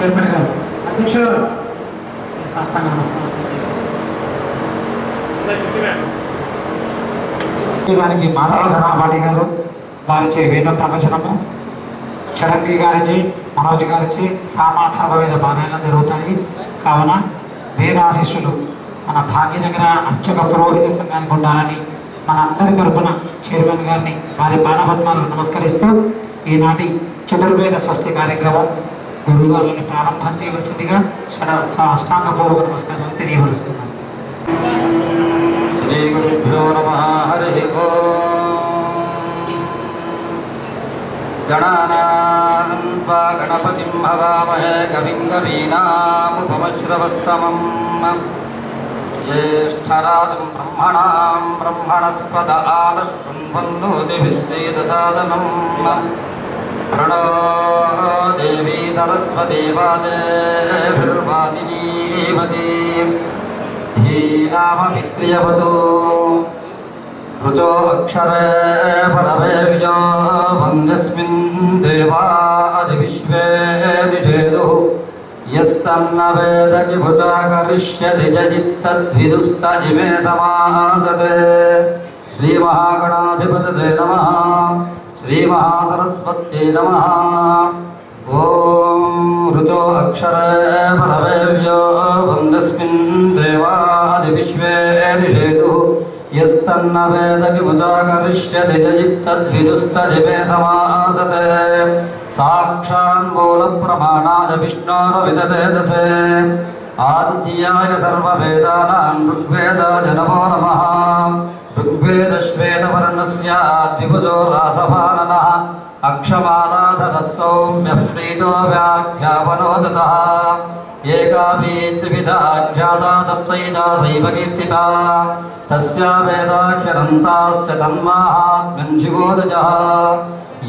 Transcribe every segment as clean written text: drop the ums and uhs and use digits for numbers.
Chairman గారు అధ్యక్షుడు సాష్టాంగ నమస్కారం వారికి మాధవ ఘనాపాటి గారు వారిచే వేద ప్రవచనము షరంగి గారిచి మనోజ్ గారిచి సామాథర్వ వేద పారాయణ జరుగుతాయి. కావున వేదాశిష్యులు మన భాగ్యనగర అర్చక పురోహిత సంఘానికి ఉండాలని మన అందరి తరపున చైర్మన్ గారిని వారి పాదపద్మాలను నమస్కరిస్తూ ఈనాటి చతుర్వేద స్వస్తి కార్యక్రమం గురువారిని ప్రారంభం చేయవలసిందిగా అష్టాంగపూర్వక నమస్కారాలు తెలియవరుస్తున్నాను. శ్రీ గురుభ్యో నమః. హరి ఓం. గణానాం త్వా గణపతిం హవామహే కవిం కవీనాముపమశ్రవస్తమం జ్యేష్ఠరాజం బ్రహ్మణాం బ్రహ్మణస్పద ఆనశృణ్వన్నోతిభిः శ్రీదసాదనం ప్రణో దేవీ సరస్వతీ వాదేభిర్వాదినీవతి ధీనామమిత్రియవతు రుచో అక్షరే పరమే విజో వందస్మిన్ దేవాది విశ్వే నిషేదు యస్తన్న వేద కిభుజా కరిష్యతి జజిత్తద్విదుస్త ఇమే సమాసతే. శ్రీమహాగణాధిపతయే నమః. శ్రీమహాసరస్వత్యై నమః. ఓం రుచో అక్షరే పరమే విజో వందస్మిన్ దేవాది విశ్వే నిషేదు యస్తన్న వేద కిముజా కరిష్యతి జజిత్తద్విదుస్తజిమే సమాసతే. సాక్షాన్ మూల ప్రమాణాయ విష్ణోరవిదతేజసే ఆద్యాయ సర్వవేదానాం ఋగ్వేదాయ నమో నమః. ఋగ్వేదశ్వేతవర్ణస్య ద్విభుజో రాసభాననః అక్షమాలాధరः సౌమ్యః ప్రీతో వ్యాఖ్యావనోదతः. ఏకాపీ త్రివిధా ఖ్యాతా సప్తైదా సైవ కీర్తితా తస్యా వేదాఖ్యనంతాశ్చ తన్మాహాత్మ్యం శివోదజః.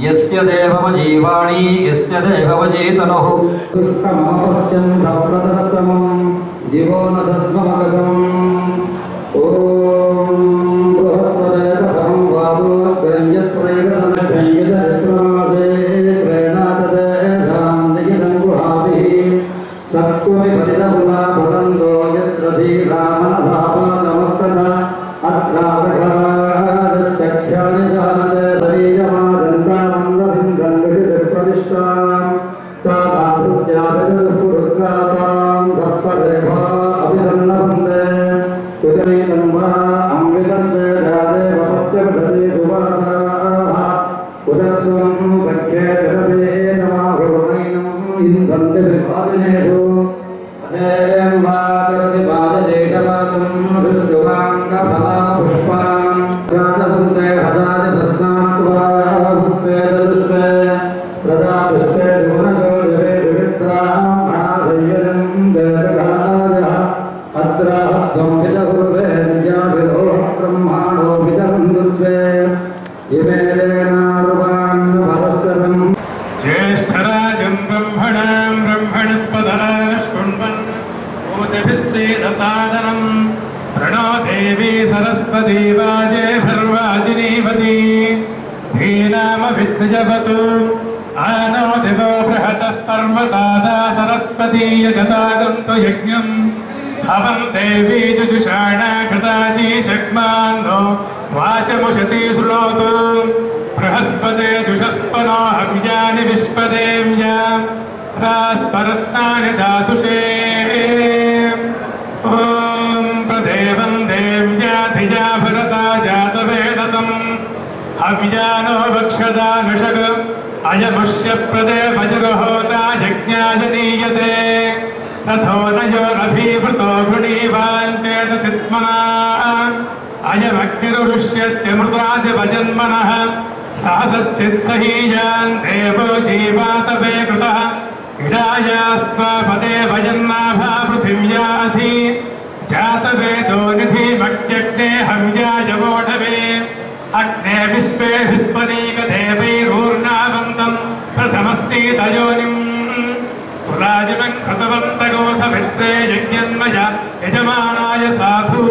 యస్య దేవమజీవాణి యస్య దేవమజీతనుః దుష్టమపశ్యం ప్రప్రదస్తమం దివో న తద్వమగతం. ఓం బృహస్పతే పరం వాదో గ్రంథత్రైకతమగ్రంథత్రమాసే ప్రేణాతదే రాందిగిదం గుహాభిః సత్వమి పరిదమునా పతందో యత్ర ధీరామనధాపాదమస్తద అత్రాసఖాదస్యఖ్యాని జానతే శరీరమాదంతామందభిందం విషుప్రతిష్ఠాం తాదాభృత్యాభిరుద్రాతాం సత్పరేభా అభిసన్నవందే కుజనైతం వా అమృతంతే జాతే వపత్యపఠతే సువాసాః కుజత్వం సఖ్యే జగతే నమాహృణైనం ఇందంతే వివాదినేషు అదేం వా కరతి బాధదేశవాసం ఋష్టువాంగఫలాపుష్పాం జాతవంతే హదాది ప్రశ్నాత్వా భుత్వేదృష్టే ప్రజాపుష్టే ధువనజో జవే వివిత్రాం అనాదయ్యజం దేశకాలాయ అత్రాహత్వం విదహుర్వే విద్యాభిరోహ బ్రహ్మాణో విదహందుద్వే ఇమేలేనారువాన్నభరస్వరం. జ్యేష్ఠరాజం బ్రహ్మణాం బ్రహ్మణస్పదానశృణ్వన్ ఊతిభిः సేదసాదనం ప్రణో దేవీ సరస్వతీ వాజేభిర్వాజినీవతి ధీనామవిద్విజవతు ఆనో దివో బృహతః పర్వతాదా సరస్వతీ యజతాగంతు యజ్ఞం హవం దేవీ జుషాణ కృతాచీ శక్మాన్నో వాచముషతి శృణోతు బృహస్పతే జుషస్పనో హవ్యాని విశ్వదేవ్యా రాస్పరత్నాని దాసుషే. ఓం ప్రదేవం దేవ్యా ధియా భరతా జాతవేదసం హవ్యానో వక్షదానుషగ అయముష్య ప్రదేవజుర్హోతా యజ్ఞాజనీయతే. రథో నయోరభీవృతో గృణీవాంచేతతిత్మనా అయమగ్నిరుష్యత్యమృతాదివజన్మనః సహసశ్చిత్సహీయాన్ దేవో జీవాతవే కృతః ఇడాయాస్త్వపదే వజన్నాభా పృథివ్యాధి జాతవేదో నిధిమగ్యగ్నే హవ్యాయవోఢవే. అగ్నే విశ్వే విస్మనీకదేవైరూర్ణావంతం ప్రథమస్సీతయోనిం పురాజనం కృతవంతగో సమిత్రే యజ్ఞన్మయ యజమానాయ సాధు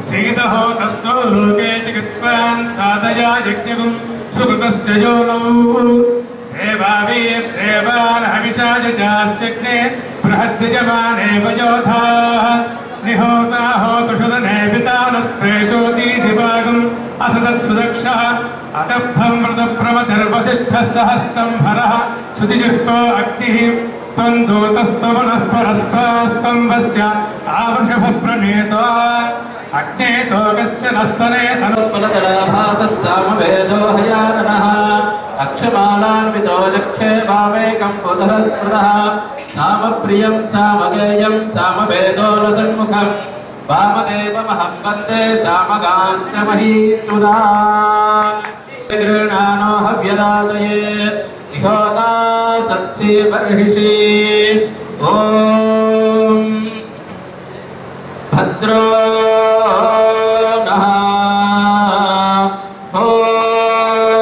సీదహో తస్మో లోకే చికిత్వాన్ సాధయా యజ్ఞం సుకృతస్య యోనౌ. देवान् हविषाय चास्यग्ने बृहज्जमाने वयोधाः निहोता होतुषुदने पितानस्त्वेषोती दिवागम् असदत्सुदक्षः अतब्धं मृतप्रमतिर्वसिष्ठः सहस्रंभरः शुचिजिह्वो अग्निः त्वं दूतस्तवनः परस्पस्तम्भस्य आवृषभः प्रणेतो अग्ने तोकस्य नस्तने तनुत्पलतलाभासः सामवेदो हयाननः अक्षमालान्वितो दक्षे वामेकं बुधः स्मृतः सामप्रियं सामगेयं सामवेदो रसन्मुखम् वामदेवमहं वन्दे सामगाश्च महीसुधा गृह्णानो हव्यदातये निहोता सत्सि बर्हिषि ॐ भद्रो नः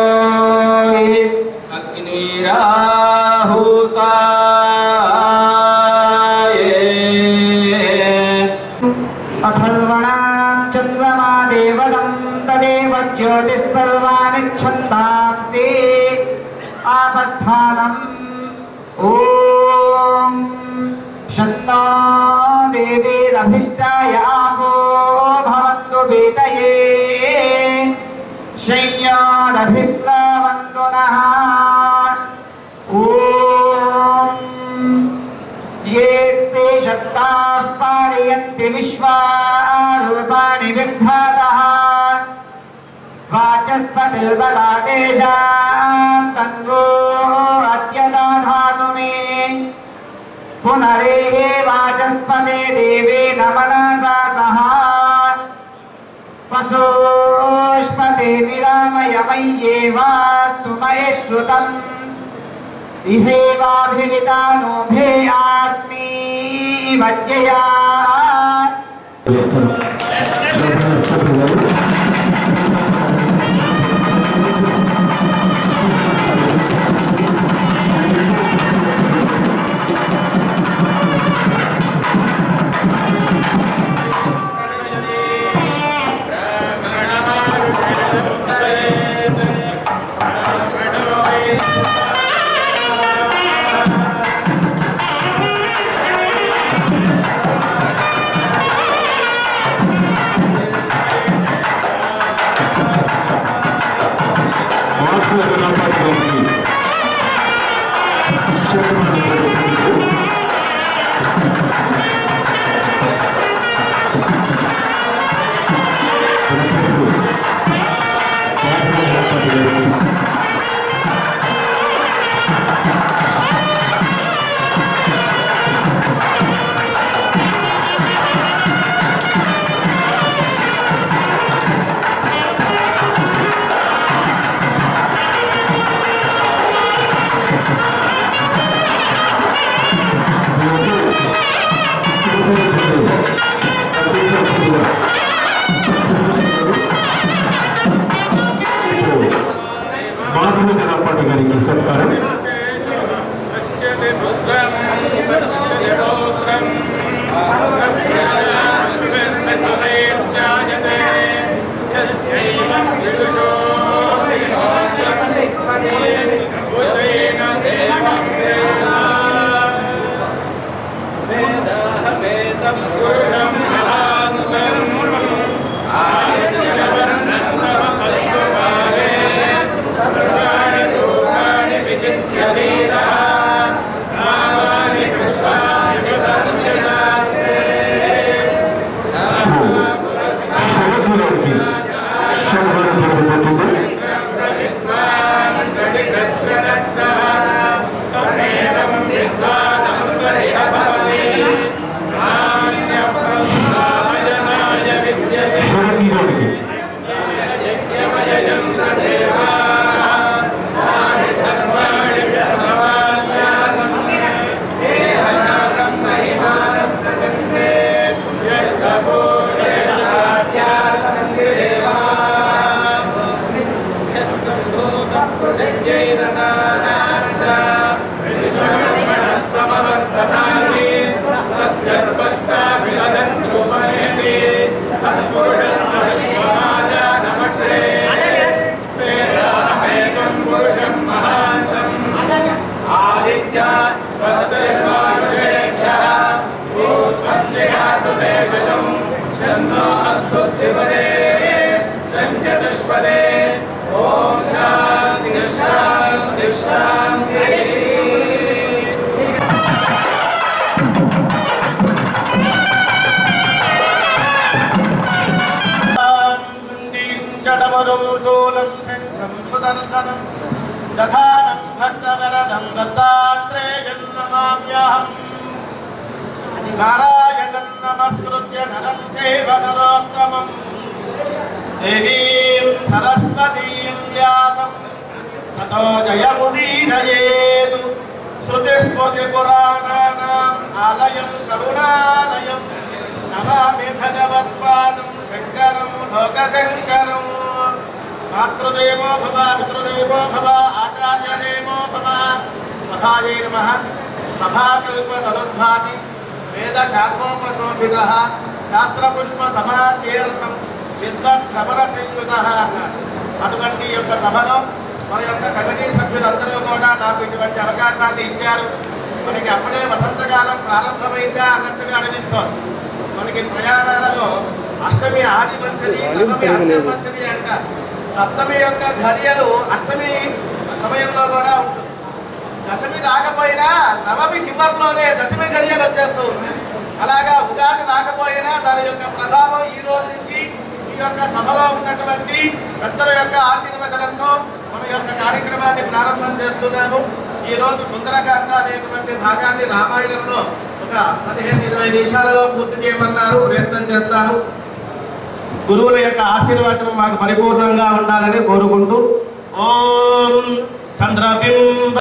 होय अग्निराहुताय अथर्वणां चन्द्रमा देवदं तदेव ज्योतिः सर्वानिच्छन्दांसि आपस्थानम् ॐ शन्नो देवीरभिष्टाय आपो भवन्तु वेदये शय्यादभिस्रवन्तु नः ॐ ये ते शक्ताः पारयन्ति विश्वारूपाणि विभ्रातः वाचस्पतिर्बलादेशां तन्वो अद्य दधातु मे पुनरेः वाचस्पते देवेन मनसा सह पशुष्पते निरामय मय्येवास्तु मये श्रुतम् इहेवाभिविदानोभे आर्ति वज्यया दर्शनं सदानं भक्तवरदं दत्तात्रेयं नमाम्यहम् नारायणं नमस्कृत्य नरं चैव नरोत्तमं देवीं सरस्वतीं व्यासं ततो जयमुदीरयेत् श्रुतिस्मृतिपुराणानाम् आलयं करुणालयं नमामि भगवत्पादं शङ्करं लोकशङ्करं मातृदेवो भव पितृदेवो भव आचार्यदेवो भव सखायै नमः सभाकल्पतरुद्भाति वेदशाखोपशोभितः शास्त्रपुष्पसमाकीर्णं విద్వత్సమరసంయుతః అన్నారు. అటువంటి యొక్క సభలో మన యొక్క కమిటీ సభ్యులందరూ కూడా నాకు ఇటువంటి అవకాశాన్ని ఇచ్చారు. మనకి అప్పుడే వసంతకాలం ప్రారంభమైందా అన్నట్టుగా అనిపిస్తోంది. మనకి ప్రయాణాలలో అష్టమి ఆది మంచిది, నవమి అంత్యం మంచిది అంటారు. సప్తమి యొక్క ఘడియలు అష్టమి సమయంలో కూడా ఉంటుంది. దశమి రాకపోయినా నవమి చివరిలోనే దశమి ఘడియలు వచ్చేస్తూ ఉంటాయి. అలాగా ఉగాది రాకపోయినా దాని యొక్క ప్రభావం ఈ రోజు నుంచి ఈ యొక్క సభలో ఉన్నటువంటి పెద్దల యొక్క ఆశీర్వచనంతో మన యొక్క కార్యక్రమాన్ని ప్రారంభం చేస్తున్నాము. ఈ రోజు సుందరకాండ అనేటువంటి భాగాన్ని రామాయణంలో ఒక 15-20 నిమిషాలలో పూర్తి చేయమన్నారు. ప్రయత్నం చేస్తాను. గురువుల యొక్క ఆశీర్వచనం మాకు పరిపూర్ణంగా ఉండాలని కోరుకుంటూ ఓం చంద్రబింబ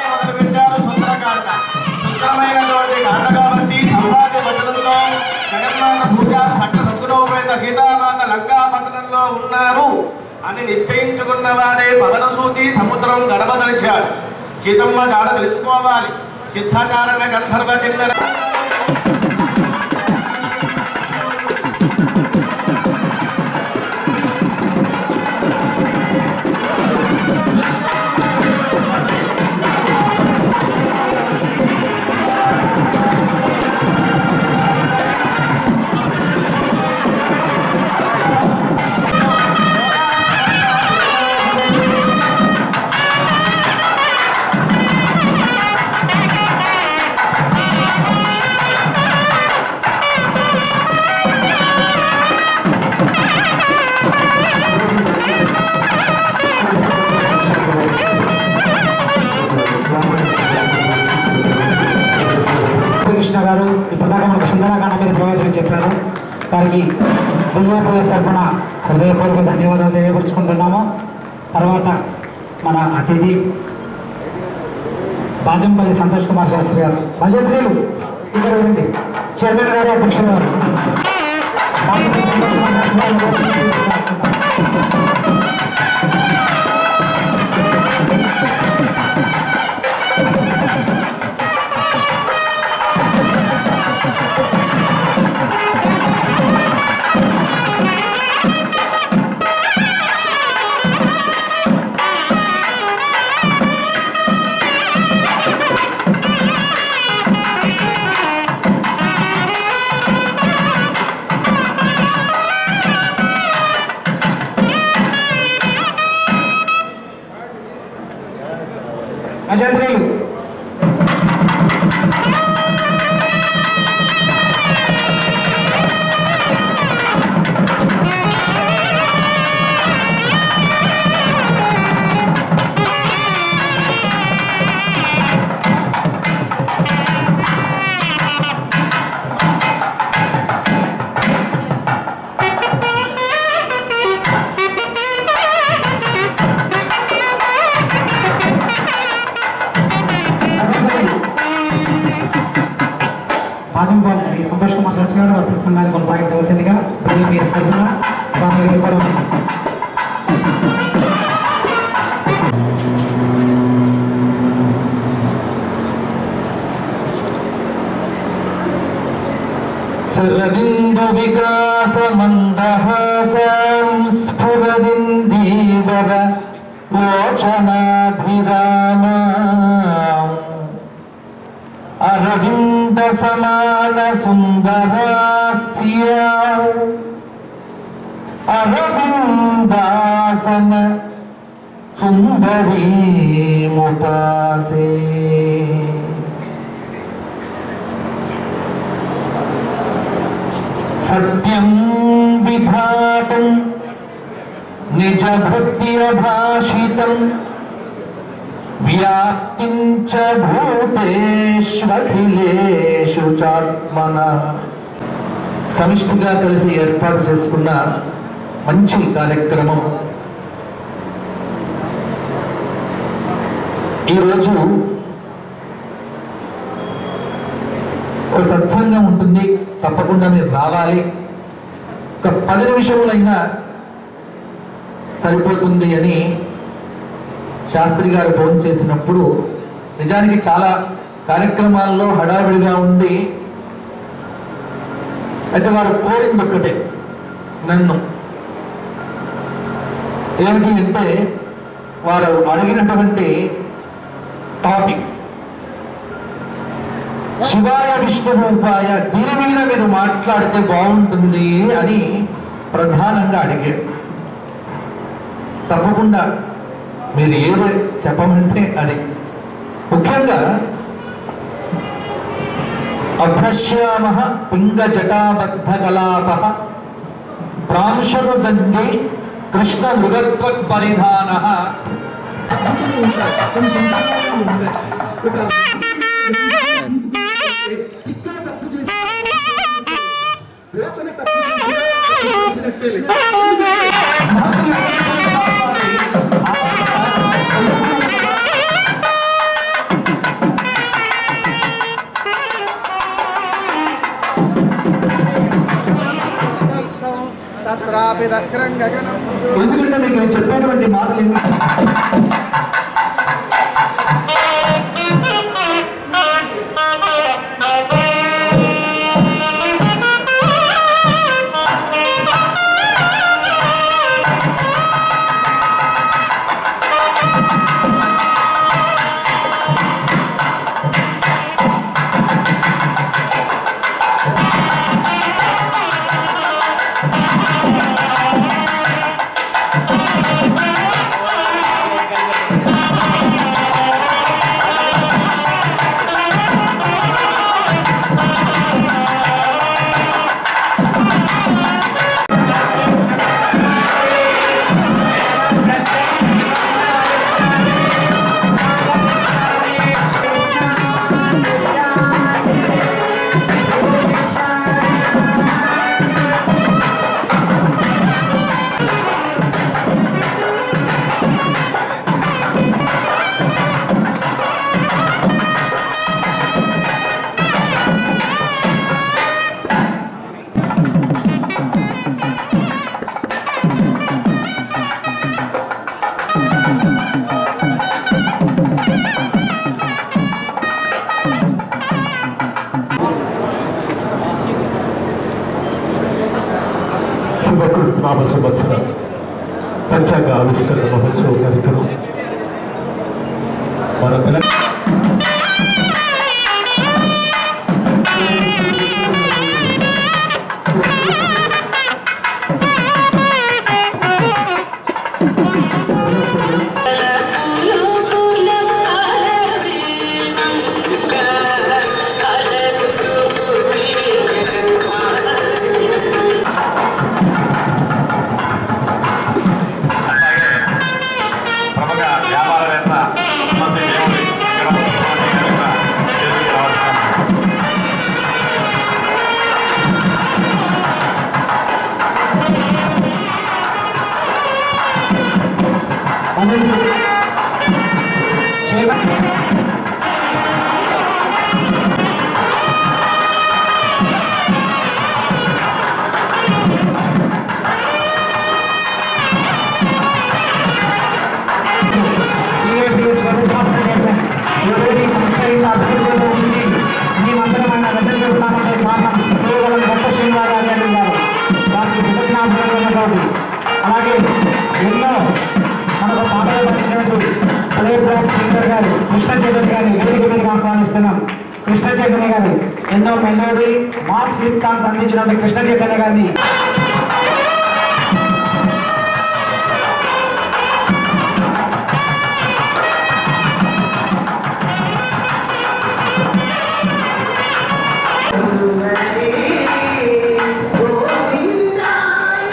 మొదలుపెట్టారు. సుందరకాండ సుందరమైనటువంటి కాండ కాబట్టి సంవాది వచనంతో జగన్మాత భూజా సకల సద్గుణోపేత సీతామాత లంకా పట్టణంలో ఉన్నారు అని నిశ్చయించుకున్నవాడే పవనసూతి సముద్రం గడపదలిచాడు. సీతమ్మ గాడ తెలుసుకోవాలి. సిద్ధకారణ గంధర్వ కిన్నెర కృష్ణ గారు ఇప్పటిదాకా మనకు సుందరకాండ మీద ప్రవచనం చెప్పారు. వారికి బియ్యప్రదేశ్ తరఫున హృదయపూర్వక ధన్యవాదాలు తెలియపరుచుకుంటున్నాము. తర్వాత మన అతిథి బాజంపల్లి సంతోష్ కుమార్ శాస్త్రి గారు, భజంత్రులు ఇక్కడ ఉండి చైర్మన్ గారు, అధ్యక్షులు గారు బాజంపల్లి సంతోష్ కుమార్ శాస్త్రి గారు భజంత్రులు బాజంపల్లి సంతోష్ కుమార్ శాస్త్రి గారు వారి ప్రసంగాన్ని కొనసాగించవలసిందిగా మీరు తరఫున వారిని వేడుకోవడం. శరదింద వికాస మందహాసం స్ఫురదిందీవర లోచనాభిరామ అరవింద సమాన సుందరాస్య అరవిందాసన సుందరీముపాసే. సత్యం విధాతం నిజ భృత్య భాషితం వ్యాప్తించ భూతేష్వఖిలేషు చాత్మన. సమిష్టిగా కలిసి ఏర్పాటు చేసుకున్న మంచి కార్యక్రమం. ఈరోజు ఒక సత్సంగం ఉంటుంది, తప్పకుండా మీరు రావాలి. ఒక 10 నిమిషములైనా సరిపోతుంది అని శాస్త్రి గారు ఫోన్ చేసినప్పుడు, నిజానికి చాలా కార్యక్రమాల్లో హడావిడిగా ఉండి, అయితే వారు కోరింది ఒక్కటే నన్ను. ఏమిటి అంటే, వారు అడిగినటువంటి టాపిక్ శివాయ విష్ణు రూపాయ, దీని మీద మీరు మాట్లాడితే బాగుంటుంది అని ప్రధానంగా అడిగారు. తప్పకుండా మీరు ఏదో చెప్పమంటే అది. ముఖ్యంగా అభ్రశ్యామ పింగ జటాబద్ధ కలాప ప్రాంశను దండి కృష్ణ మృగత్వ పరిధాన. ఎందుకంటే మీకు నేను చెప్పేటువంటి మాటలు ఏమి నామ సంవత్సర పంచాంగ ఆవిష్కరణ మహోత్సవ కార్యక్రమం మన అలాగే ఎన్నో మనకు పాటలు పట్టినటువంటి ప్లే బ్యాక్ సింగర్ గారు కృష్ణ చైతన్య గారిని వేదిక మీదకి ఆహ్వానిస్తున్నాం. కృష్ణ చైతన్య గారు ఎన్నో మెలోడీ మాస్ హిట్ సాంగ్స్ అందించినటువంటి కృష్ణ చైతన్య గారిని గోవిందాయ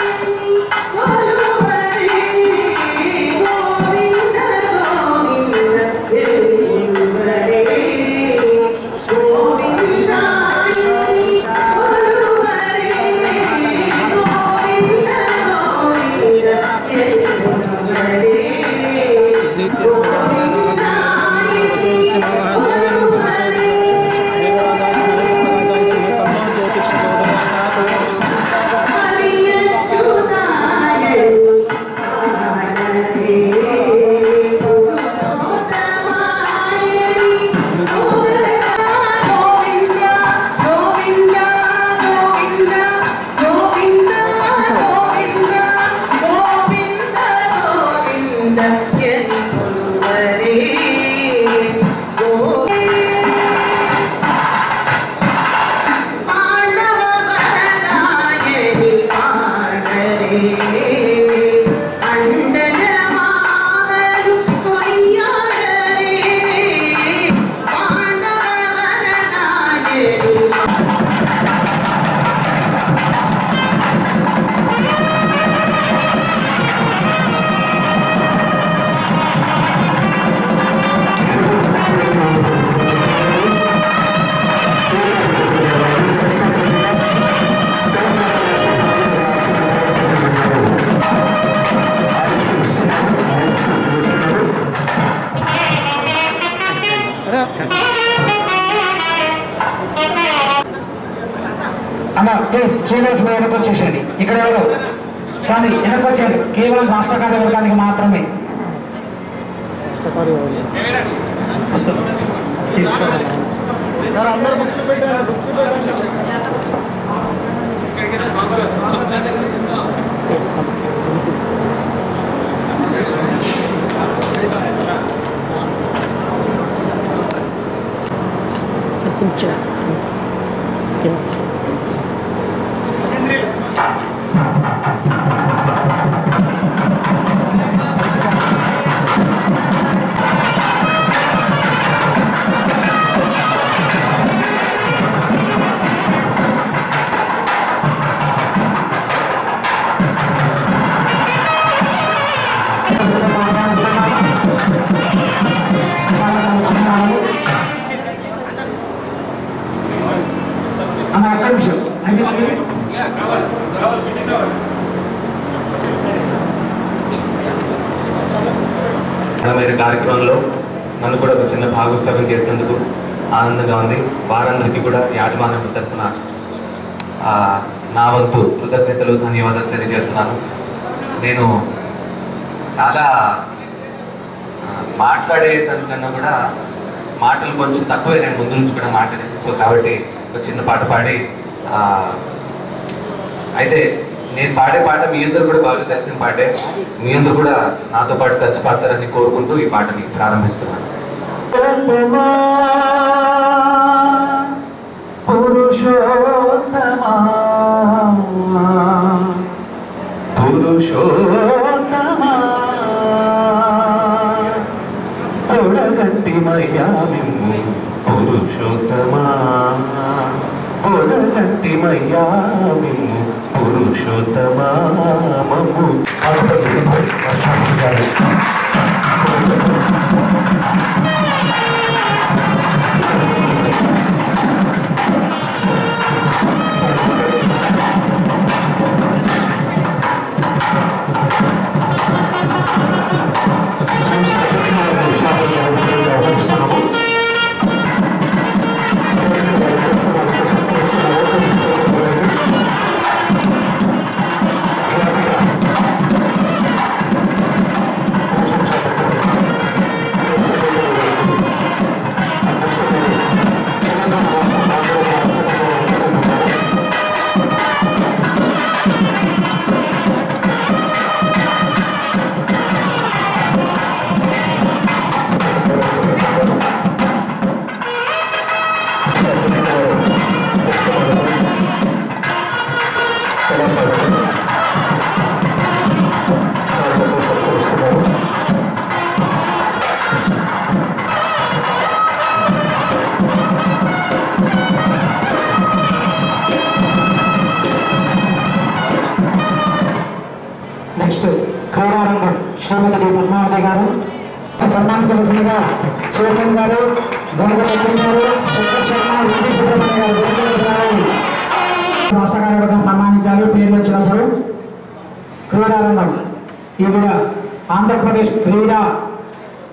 అన్న ప్లీజ్ శ్రీనివాస్ మీ వెనక్కి వచ్చేసేయండి. ఇక్కడ ఎవరు స్వామి వెనక్కి వచ్చేయండి. కేవలం రాష్ట్ర కార్యవర్గానికి మాత్రమే అన్న ఒక్క నిమిషం కార్యక్రమంలో నన్ను కూడా ఒక చిన్న భాగస్వామ్యం చేసినందుకు ఆనందంగా ఉంది. వారందరికీ కూడా యాజమాన్యం తరఫున నా వంతు కృతజ్ఞతలు ధన్యవాదాలు తెలియజేస్తున్నాను. నేను చాలా మాట్లాడేదానికన్నా కూడా మాటలు కొంచెం తక్కువే నేను ముందు నుంచి కూడా మాట్లాడేది. సో కాబట్టి ఒక చిన్న పాట పాడి అయితే నేను పాడే పాట మీ అందరూ కూడా బాగా తెలిసిన పాటే. మీ అందరూ కూడా నాతో పాటు కలిసి పాడతారని కోరుకుంటూ ఈ పాటని ప్రారంభిస్తున్నాను. పురుషోత్తమా పురుషోత్తమా పొడగంటి మయ్యా మిమ్ము పురుషోత్తమా పొడగంటి మయ్యా మిమ్ము పురుషోత్తమా మమ్ము నెక్స్ట్ క్రీడారంగం శ్రీమతి పద్మావతి గారు సన్మానించవలసిందిగా చైర్మన్ గారు గంగ చక్రి గారు శంకర్ శర్మ రెడ్డి సుబ్రహ్మణ్య గారు రాష్ట్ర కార్యవర్గం సన్మానించారు పేర్లు వచ్చినప్పుడు. క్రీడారంగం ఈ కూడా ఆంధ్రప్రదేశ్ క్రీడా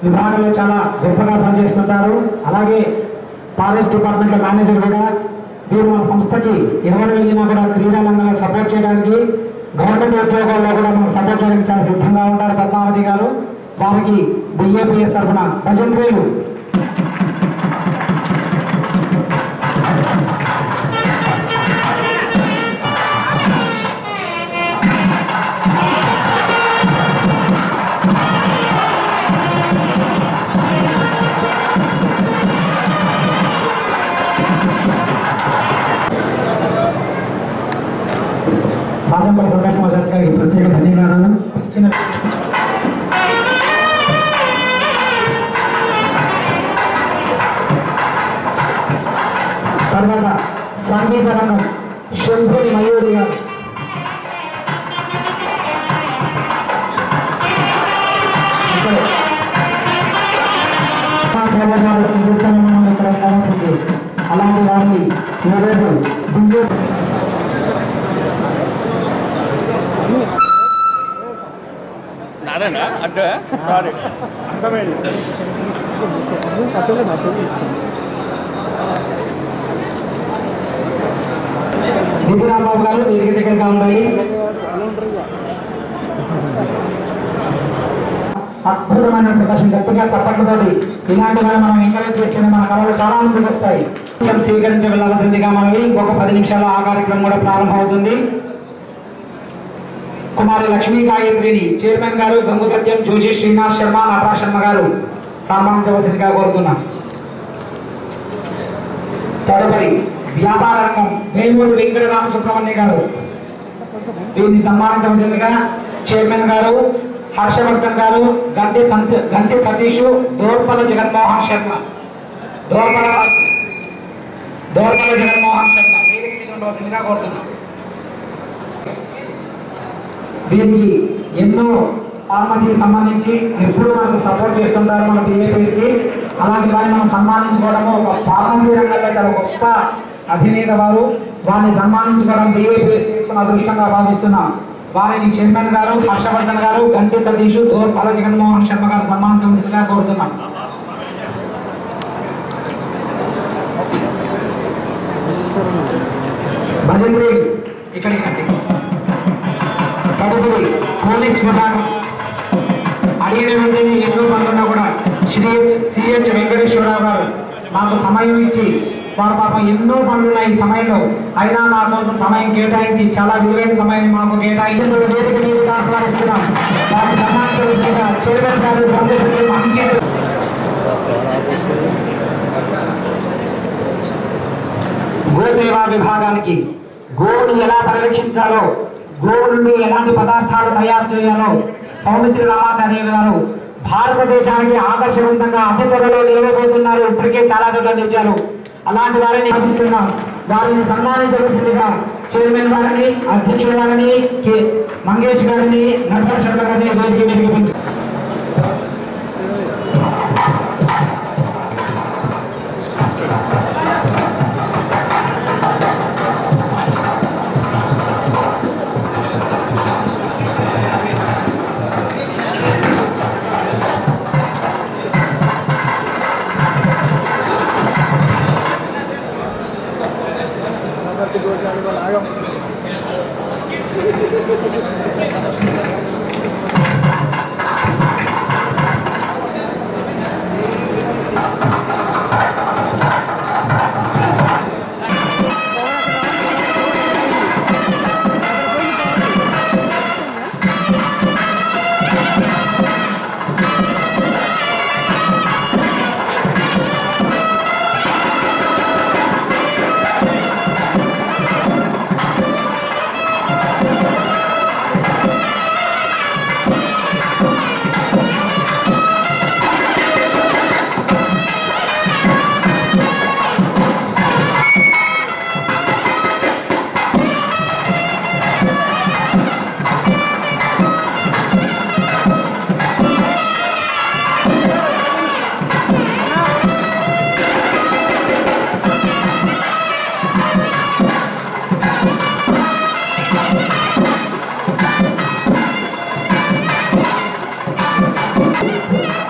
విభాగంలో చాలా గొప్పగా పనిచేస్తుంటారు. అలాగే ఫారెస్ట్ డిపార్ట్మెంట్లో మేనేజర్ కూడా వీరు మన సంస్థకి ఎవరు వెళ్ళినా కూడా క్రీడా రంగంలో సపోర్ట్ చేయడానికి గవర్నమెంట్ ఉద్యోగాల్లో కూడా మనకు సపోర్ట్ చేయడానికి చాలా సిద్ధంగా ఉంటారు పద్మావతి గారు. వారికి బిఏపిఎస్ తరఫున భజంత్రీలు రాజంపల్లి సంతోష్ కుమార్ శాస్త్రి గారికి ప్రత్యేక ధన్యవాదాలు. చిన్న తర్వాత సంగీత రంగం శంభుని మయూరి గారు. ఇక్కడ కావాల్సింది అలాంటి వారిని ఈరోజు నారాయణ అడ్డ సారీ అర్థమైంది. దిగురాంబాబు గారు వీరికి దగ్గరగా ఉండాలి. అద్భుతమైన ప్రదర్శన, గట్టిగా చప్పట్లతోటి ఇలాంటి మనం ఎంకరేజ్ చేస్తేనే మన కళలు చాలా ముందుకు వస్తాయి. స్వీకరించవలసిందిగా మనవి. ఇంకొక 10 నిమిషాల్లో ఆ కార్యక్రమం కూడా ప్రారంభమవుతుంది. కుమారి లక్ష్మీ గాయత్రిని చైర్మన్ గారు గంగు సత్యం, జోషి శ్రీనివాస్ శర్మ, నటరాజ్ శర్మ గారు సన్మానించవలసిందిగా కోరుతున్నాం. తదుపరి వ్యాపార రంగం వేమూరు వెంకట రామ సుబ్రహ్మణ్య గారు, వీరిని సన్మానించవలసిందిగా చైర్మన్ గారు హర్షవర్ధన్ గారు, గంటి సతీష్, దోర్పల జగన్మోహన్ శర్మ, దోర్పల జగన్మోహన్ శర్మ వేదిక మీద ఉండవలసిందిగా కోరుతున్నాం. దీనికి ఎన్నో ఫార్మసీకి సంబంధించి ఎప్పుడు మనకు సపోర్ట్ చేస్తుంటారు మన PAPs కి. అలాంటి వారిని మనం సన్మానించుకోవడము ఒక ఫార్మసీ రంగంలో చాలా గొప్ప అధినేత వారు. వారిని సన్మానించుకోవడం PAPs చేసుకున్న అదృష్టంగా భావిస్తున్నాం. వారిని చైర్మన్ గారు హర్షవర్ధన్ గారు, గంటి సతీష్, దోర్పల జగన్మోహన్ శర్మ గారు సన్మానించవలసిందిగా కోరుతున్నాం. భజంత్రి ఇక్కడికి రండి. తదుపరి పోలీస్ విభాగం అడిగిన వెంటనే ఎన్నో పనులున్నా కూడా CH వెంకటేశ్వరరావు గారు మాకు సమయం ఇచ్చి, వారు పాపం ఎన్నో పనులున్న ఈ సమయంలో అయినా మా కోసం సమయం కేటాయించి చాలా విలువైన సమయాన్ని మాకు కేటాయించి వేదిక మీద ఆహ్వానిస్తున్నాం. వారి సన్మానించవలసిందిగా చైర్మన్ గారు గోసేవా విభాగానికి గోవుని ఎలా పరిరక్షించాలో, గోవు నుండి ఎలాంటి పదార్థాలు తయారు చేయాలో సౌమిత్రి రామాచార్య గారు భారతదేశానికి ఆదర్శవంతంగా అతి త్వరలో నిలవబోతున్నారు. ఇప్పటికే చాలా చోట్ల నిలిచారు. అలాంటి వారిని భావిస్తున్నాం. వారిని సన్మానించవలసిందిగా చైర్మన్ గారిని, అధ్యక్షుల గారిని, మంగేష్ గారిని, నటరాజ్ శర్మ గారిని వేదిక మీదకి పిలిచారు.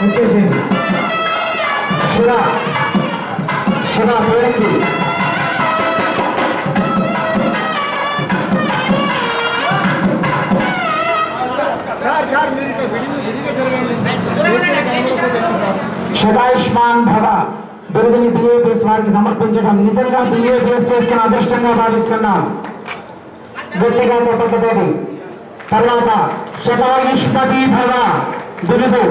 వచ్చేసింది శివ పేరుకి శతాయుష్మాన్ భవ బిరుదుని PAPs వారికి సమర్పించడం నిజంగా PAPs చేసుకున్న అదృష్టంగా భావిస్తున్నాం. గట్టిగా చెప్పకపోతే తర్వాత శతాయుష్మతి భవ బిరుదు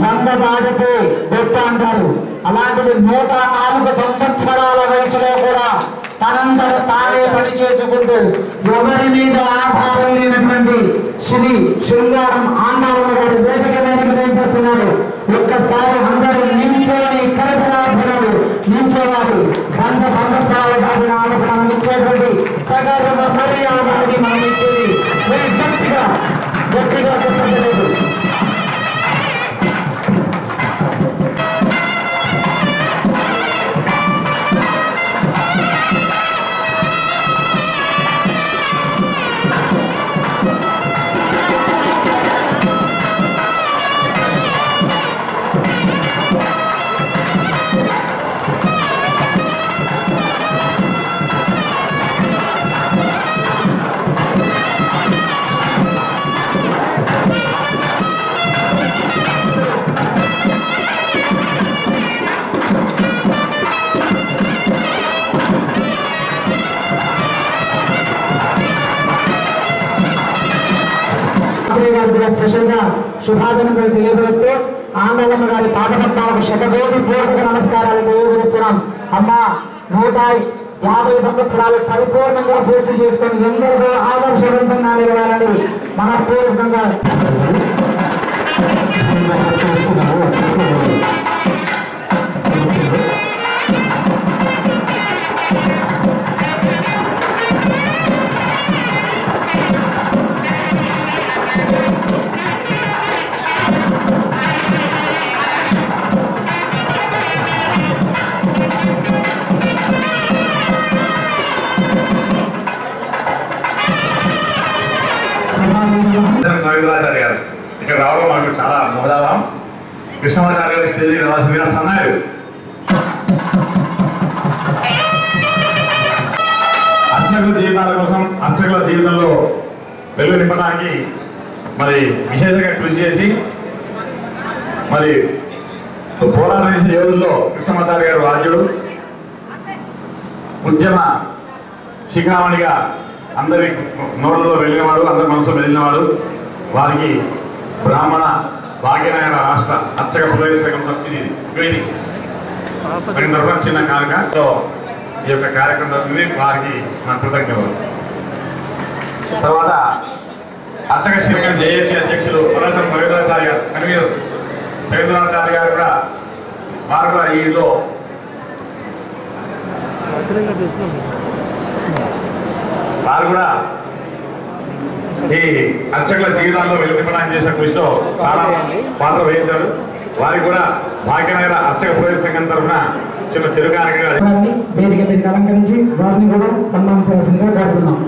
100 దాటితే గొప్ప అంటారు. అలాంటిది 104 సంవత్సరాల వయసులో కూడా తనంతట తానే పని చేసుకుంటూ ఎవరి మీద ఆధారం లేనటువంటి శ్రీ శృంగారం ఆందోళన గారి వేదిక మీదకి చేస్తున్నారు. ఒక్కసారి అందరూ నించోని కల్పనాధనాలు నించోవాలి. 100 సంవత్సరాల దాటిన ఆమెకు మనం ఇచ్చేటువంటి సగర్వ మర్యాదకి మనం ఇచ్చేది గట్టిగా చెప్పలేదు. స్పెషల్ గా శుభాభినందనలు తెలియపరుస్తూ ఆందోళన గారి పాదపద్మాలకు శతకోటి పూర్వక నమస్కారాలు తెలియజేస్తున్నాం. అమ్మ 150 సంవత్సరాలు పరిపూర్ణంగా పూర్తి చేసుకొని ఎందరికో ఆదర్శవంతంగా నిలవాలని మనపూర్వకంగా రవీంద్రాచార్య గారు ఇక్కడ రావడం మాకు చాలా మోదావం. కృష్ణమాచార్య గారి స్టేజ్ రావాల్సిందిగా సన్నాయి. అర్చకుల జీవితాల కోసం అర్చకుల జీవితంలో వెలుగు నింపడానికి మరి విశేషంగా కృషి చేసి మరి పోరాటం చేసిన యోధుల్లో కృష్ణమాచార్య గారు రాజ్యుడు ఉద్యమ శిఖామణిగా అందరి నోళ్ళలో వెళ్ళినవాడు, అందరి మనసులో వెళ్ళినవాడు. వారికి బ్రాహ్మణ భాగ్యనగర రాష్ట్ర అర్చక పురోహితం తప్పింది తరఫున చిన్న కానుకతో ఈ యొక్క కార్యక్రమం జరుగుతుంది. వారికి మన కృతజ్ఞతలు. తర్వాత అర్చక శ్రీరంగం జేఏసీ అధ్యక్షులు పరమేశ్వర రవీంద్రాచార్య గారు, కన్వీనర్ రవీంద్రాచార్య గారు కూడా వారు కూడా ఈలో వారు కూడా ఈ అర్చకుల జీవితాల్లో వెలుగునింపడానికి చేసిన కృషిలో చాలా పాత్ర వహించారు. వారికి కూడా భాగ్యనగర అర్చక పురోహిత సంఘం తరఫున చిన్న చిరుకానికగా వేదిక మీదకి అలంకరించి వారిని కూడా సన్మానించాల్సిందిగా కోరుతున్నాం.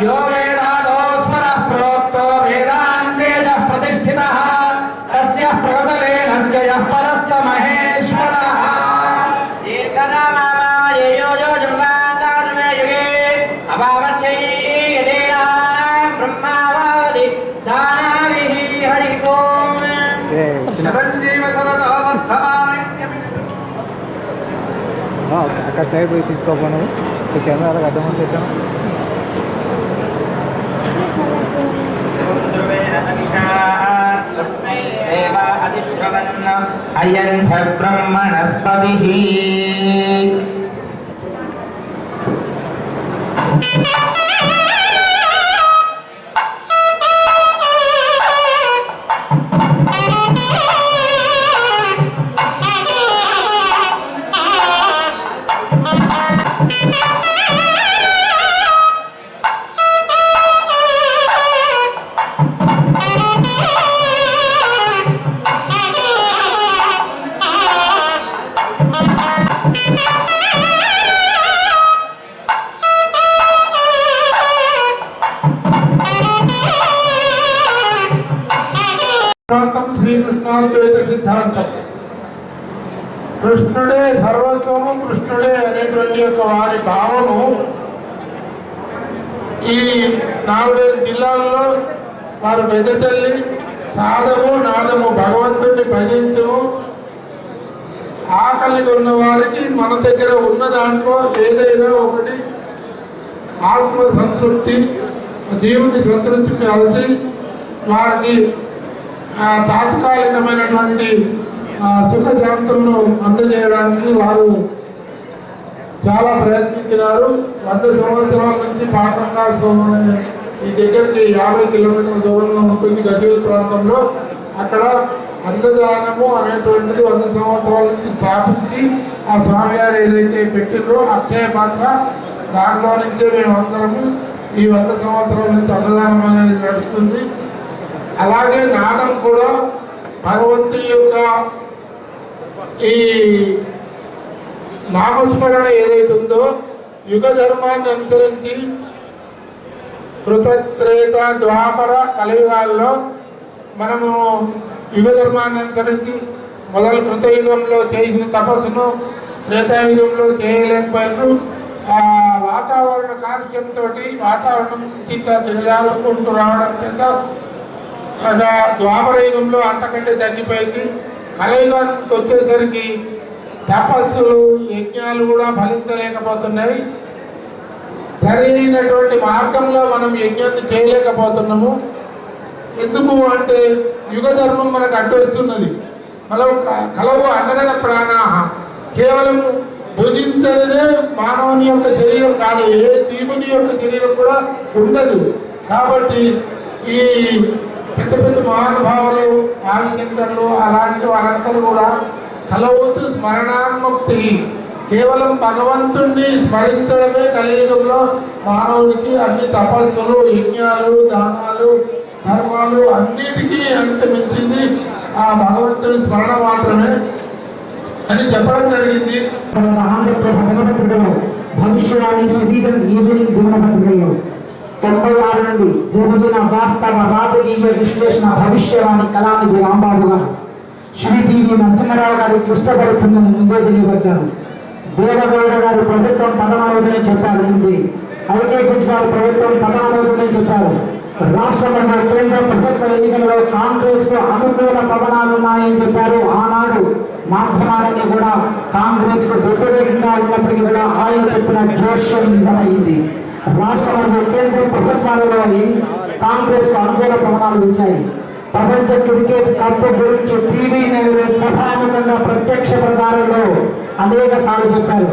यो वेदादोस्मरः प्रोक्तो वेदान्तेजः प्रतिष्ठितः तस्य प्रगतलेनस्य यः परस्य महेश्वरः दीर्घनामामयो यो जन्मान्तर्मे युगे अपावत्यै यदेना ब्रह्मावधि जानाविः हरि ओम् सदञ्जीव सरतो वर्धमानैत्यपि అక్కడ సైడ్ పోయి తీసుకోపోను కెమెరా అడ్డం చేద్దాం. అయం చ బ్రహ్మణస్పతిః శ్రీకృష్ణాద్వైత సిద్ధాంతం. కృష్ణుడే సర్వస్వము, కృష్ణుడే అనేటువంటి యొక్క వారి భావము ఈ 4 జిల్లాల్లో వారు వెదజల్లి సాధము నాదము భగవంతుడిని భజించము, ఆకలిగా ఉన్న వారికి మన దగ్గర ఉన్న దాంట్లో ఏదైనా ఒకటి ఆత్మ సంతృప్తి, జీవుని సంతృప్తి కలిసి వారికి తాత్కాలికమైనటువంటి సుఖశాంతులను అందజేయడానికి వారు చాలా ప్రయత్నించినారు. 100 సంవత్సరాల నుంచి పాఠంగాశ్రమం అనే ఈ దగ్గరికి 50 కిలోమీటర్ల దూరంలో ఉంటుంది గజవల్ ప్రాంతంలో. అక్కడ అన్నదానము అనేటువంటిది 100 సంవత్సరాల నుంచి స్థాపించి ఆ స్వామివారు ఏదైతే పెట్టినో అక్షయ పాత్ర దాంట్లో నుంచే మేము అందరము ఈ 100 సంవత్సరాల నుంచి అన్నదానం అనేది నడుస్తుంది. అలాగే నాదం కూడా భగవంతుని యొక్క ఈ నామస్మరణ ఏదైతుందో యుగ ధర్మాన్ని అనుసరించి కృతత్రేత ద్వాపర కలియుగాల్లో మనము యుగ ధర్మాన్ని అనుసరించి మొదలు కృతయుగంలో చేసిన తపస్సును త్రేతాయుగంలో చేయలేకపోయారు. ఆ వాతావరణ కాలుష్యంతో వాతావరణం చిత్త దిగజారుకుంటూ రావడం చేత ద్వాపర యుగంలో అంతకంటే తగ్గిపోయింది. కలియుగానికి వచ్చేసరికి తపస్సులు యజ్ఞాలు కూడా ఫలించలేకపోతున్నాయి. సరైనటువంటి మార్గంలో మనం యజ్ఞాన్ని చేయలేకపోతున్నాము. ఎందుకు అంటే యుగ ధర్మం మనకు అడ్డొస్తున్నది. కలవు అన్నగత ప్రాణాహ, కేవలం భుజించనిదే మానవుని యొక్క శరీరం కాదు, ఏ జీవుని యొక్క శరీరం కూడా ఉండదు. కాబట్టి ఈ పెద్ద పెద్ద మహానుభావులు ఆదిశంకర్లు అలాంటి వారందరూ కూడా కలవుతూ స్మరణాన్ముక్తి, కేవలం భగవంతుణ్ణి స్మరించడమే కలియుగంలో మానవునికి అన్ని తపస్సులు యజ్ఞాలు దానాలు ధర్మాలు అన్నిటికీ అంతమించింది ఆ భగవంతుని స్మరణ మాత్రమే అని చెప్పడం జరిగింది. భగవద్గీతలో భవిష్యవాణి సిటిజన్ ఈవినింగ్ దినపత్రికల్లో 96 నుండి జరిగిన వాస్తవ రాజకీయ విశ్లేషణ భవిష్యవాణి కళానిధి రాంబాబు గారు శ్రీ పివి నరసింహారావు గారి క్లిష్టపరుస్తుందని ముందే తెలియపరిచారు. దేవగౌడ గారు ప్రభుత్వం పతనమవుతుందని చెప్పారు. ముందే ఐకే గుజరాత్ ప్రభుత్వం పతనమవుతుందని చెప్పారు. రాష్ట్రంలో కేంద్ర ప్రభుత్వ ఎన్నికలలో కాంగ్రెస్ కు అనుకూల పవనాలున్నాయని చెప్పారు. ఆనాడు మాధ్యమాలన్నీ కూడా కాంగ్రెస్ కు వ్యతిరేకంగా ఉన్నప్పటికీ కూడా ఆయన చెప్పిన జోష్యం నిజమైంది. రాష్ట్రంలో కేంద్ర ప్రభుత్వాలలో కాంగ్రెస్ కు అనుకూల పవనాలు వచ్చాయి. ప్రపంచ క్రికెట్ కప్ గురించి టీవీ నెలవే సభాముఖంగా ప్రత్యక్ష ప్రసారంలో అనేక సార్లు చెప్పారు.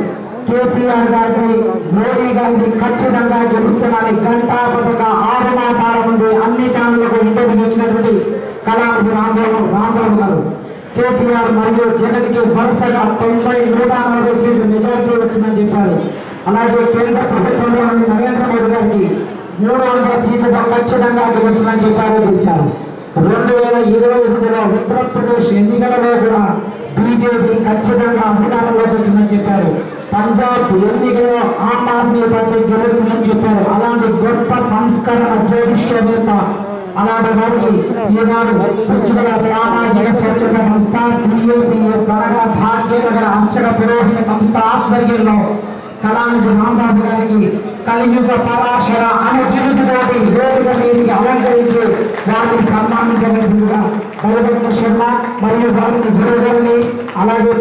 కేసీఆర్ గారిని మోడీ గారిని ఖచ్చితంగా గెలుస్తున్నారని గంటాపదంగా 6 మాసాల ముందు అన్ని ఛానళ్లకు ఇంటర్వ్యూ ఇచ్చినటువంటి కళానిధి రాంబాబు గారు కేసీఆర్ మరియు జగన్కి వరుసగా 90-140 సీట్లు మెజారిటీ వచ్చిందని చెప్పారు. అలాగే కేంద్ర ప్రభుత్వంలో నరేంద్ర మోడీ గారికి 300 సీట్లతో ఖచ్చితంగా గెలుస్తుందని చెప్పారు. గెలిచారు. 2022లో ఉత్తరప్రదేశ్ ఎన్నికలలో కూడా బీజేపీ ఖచ్చితంగా అధికారంలోకి వచ్చిందని చెప్పారు. పంజాబ్ ఎన్నికలలో ఆమ్ ఆద్మీ పార్టీ గెలుస్తుందని చెప్పారు. అలాంటి గొప్ప సంస్కరణ జ్యోతిష్యవేత్త అలాంటి వారికి ఈనాడు ఉజ్వల సామాజిక స్వచ్ఛత సంస్థ BAPS అనగా భాగ్యనగర అంచక పురోహిత సంస్థ ఆధ్వర్యంలో కళానిధి రాంబాబు గారికి కలియుగ పరాశర అనే బిరుదుతోటి వేదిక మీదకి అలంకరించి వారిని సన్మానించవలసిందిగా బలభద్ర శర్మ మరియు వారిని గురువు గారిని అలాగే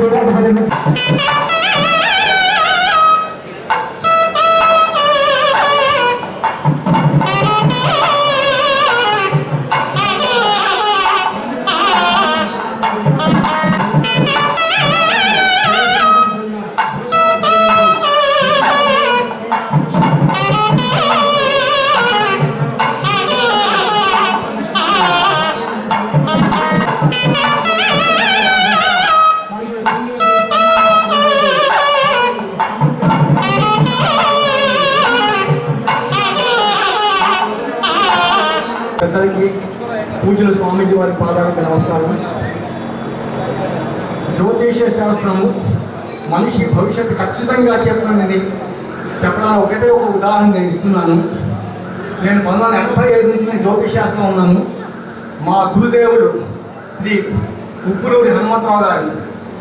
పెద్దలకి పూజలు స్వామీజీ వారి పాదాలకు నమస్కారం. జ్యోతిష శాస్త్రము మనిషి భవిష్యత్తు ఖచ్చితంగా చెప్పినది చెప్పడానికి ఒకటే ఒక ఉదాహరణ నేను ఇస్తున్నాను. నేను 1985 నుంచి నేను జ్యోతిష శాస్త్రం ఉన్నాను. మా గురుదేవుడు శ్రీ ఉప్పులూరి హనుమంతరావు గారు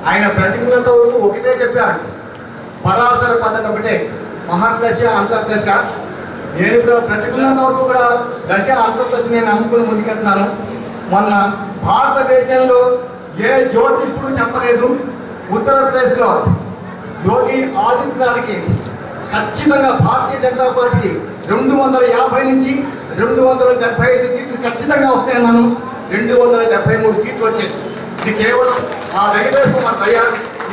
ఆయన ప్రతిజ్ఞత వరకు ఒకటే చెప్పారు, పరాశర పద్ధతి ఒకటే, మహర్దశ అంతర్దశ. నేను ఇప్పుడు ప్రతిజ్ఞత వరకు కూడా దశ అంతర్దశ నేను అనుకుని ముందుకెళ్తున్నాను. మొన్న భారతదేశంలో ఏ జ్యోతిష్కుడు చెప్పలేదు, ఉత్తరప్రదేశ్లో యోగి ఆదిత్యనాథ్కి ఖచ్చితంగా భారతీయ జనతా పార్టీ 250 నుంచి 275 సీట్లు ఖచ్చితంగా వస్తాయన్నాను. 273 సీట్లు వచ్చాయి. ఇది కేవలం ఆ వెంకటేశ్వర దయ,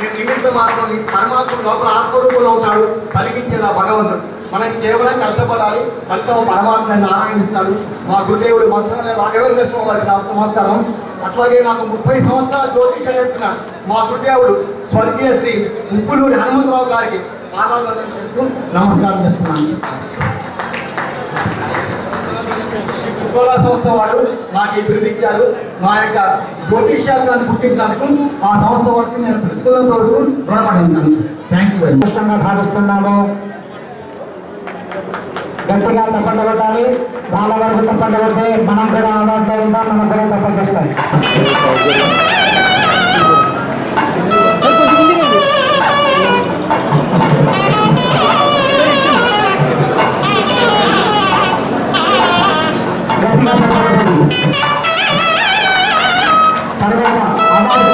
ఈ నిమిత్తం మాత్రం పరమాత్మ లోపల ఆత్మరూపంలో ఉంటాడు, పలికించేలా భగవంతుడు. మనకి కేవలం కష్టపడాలి, ఫలితం పరమాత్మ నారాయణిస్తాడు. మా గురుదేవుడు మంత్రాలయ రాఘవేంద్ర స్వామి వారికి నాకు నమస్కారం. అట్లాగే నాకు 30 సంవత్సరాల జ్యోతిషం చెప్పిన మా గురుదేవుడు స్వర్గీయ శ్రీ ఉప్పులూరి హనుమంతరావు గారికి పాదాలను చేస్తూ నమస్కారం చేస్తున్నాను. కుకోలా సంస్థ వాళ్ళు నాకు ఈ బిరుదు ఇచ్చారు. మా యొక్క జ్యోతిష్యాలను గుర్తించినందుకు ఆ సంస్థ వరకు నేను ప్రతికూలంతో రుణపడి ఉంటాను. Thank you very much. భావిస్తున్నాము. గట్టిగా చప్పట్లు కొట్టాలి. వాళ్ళ వరకు చప్పట్లు కొడితే మనం కూడా ఆడాడుతూ ఉంటాం, మనం కూడా చప్పట్లు వస్తాయి. గట్టిగా తర్వాత అవార్డు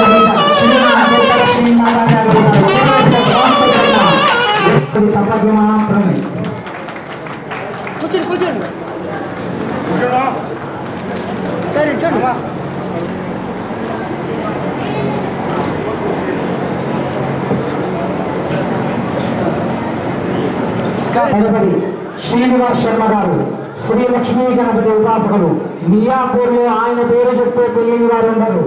చప్పట్లు మాత్రమే. కూర్చోండి సరే చూడండి. తదుపరి శ్రీనివాస్ శర్మ గారు, శ్రీ లక్ష్మీ గణపతి ఉపాసకులు. మియాపూర్లో ఆయన పేరు చెప్తే తెలియని వారు ఉండరు.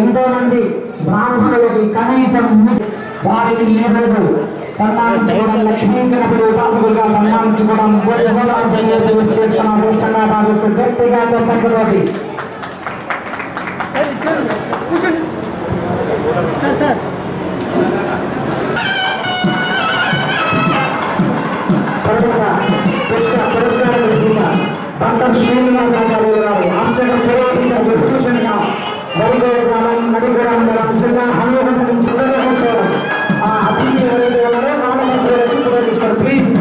ఎంతో మంది బ్రాహ్మణులకి కనీసం వారిని ఈ రోజు సన్మానించుకోవడం, లక్ష్మీ గణపతి ఉపాసకులుగా సన్మానించుకోవడం చేసుకున్న అదృష్టంగా భావిస్తూ గట్టిగా చెప్పట్లతోటి సార్ పురస్కారం డాక్టర్ శ్రీనివాసాచార్యులు గారు అర్చక పురోహిత విభూషణ్గా వరిగోడ గ్రామం నడిగూడ మండలం జిల్లా హనుమంత నుంచి వచ్చారు. ఆ అతిథి ఎవరైతే ఉన్నారో నామపత్రి వచ్చి పురోహిస్తారు ప్లీజ్.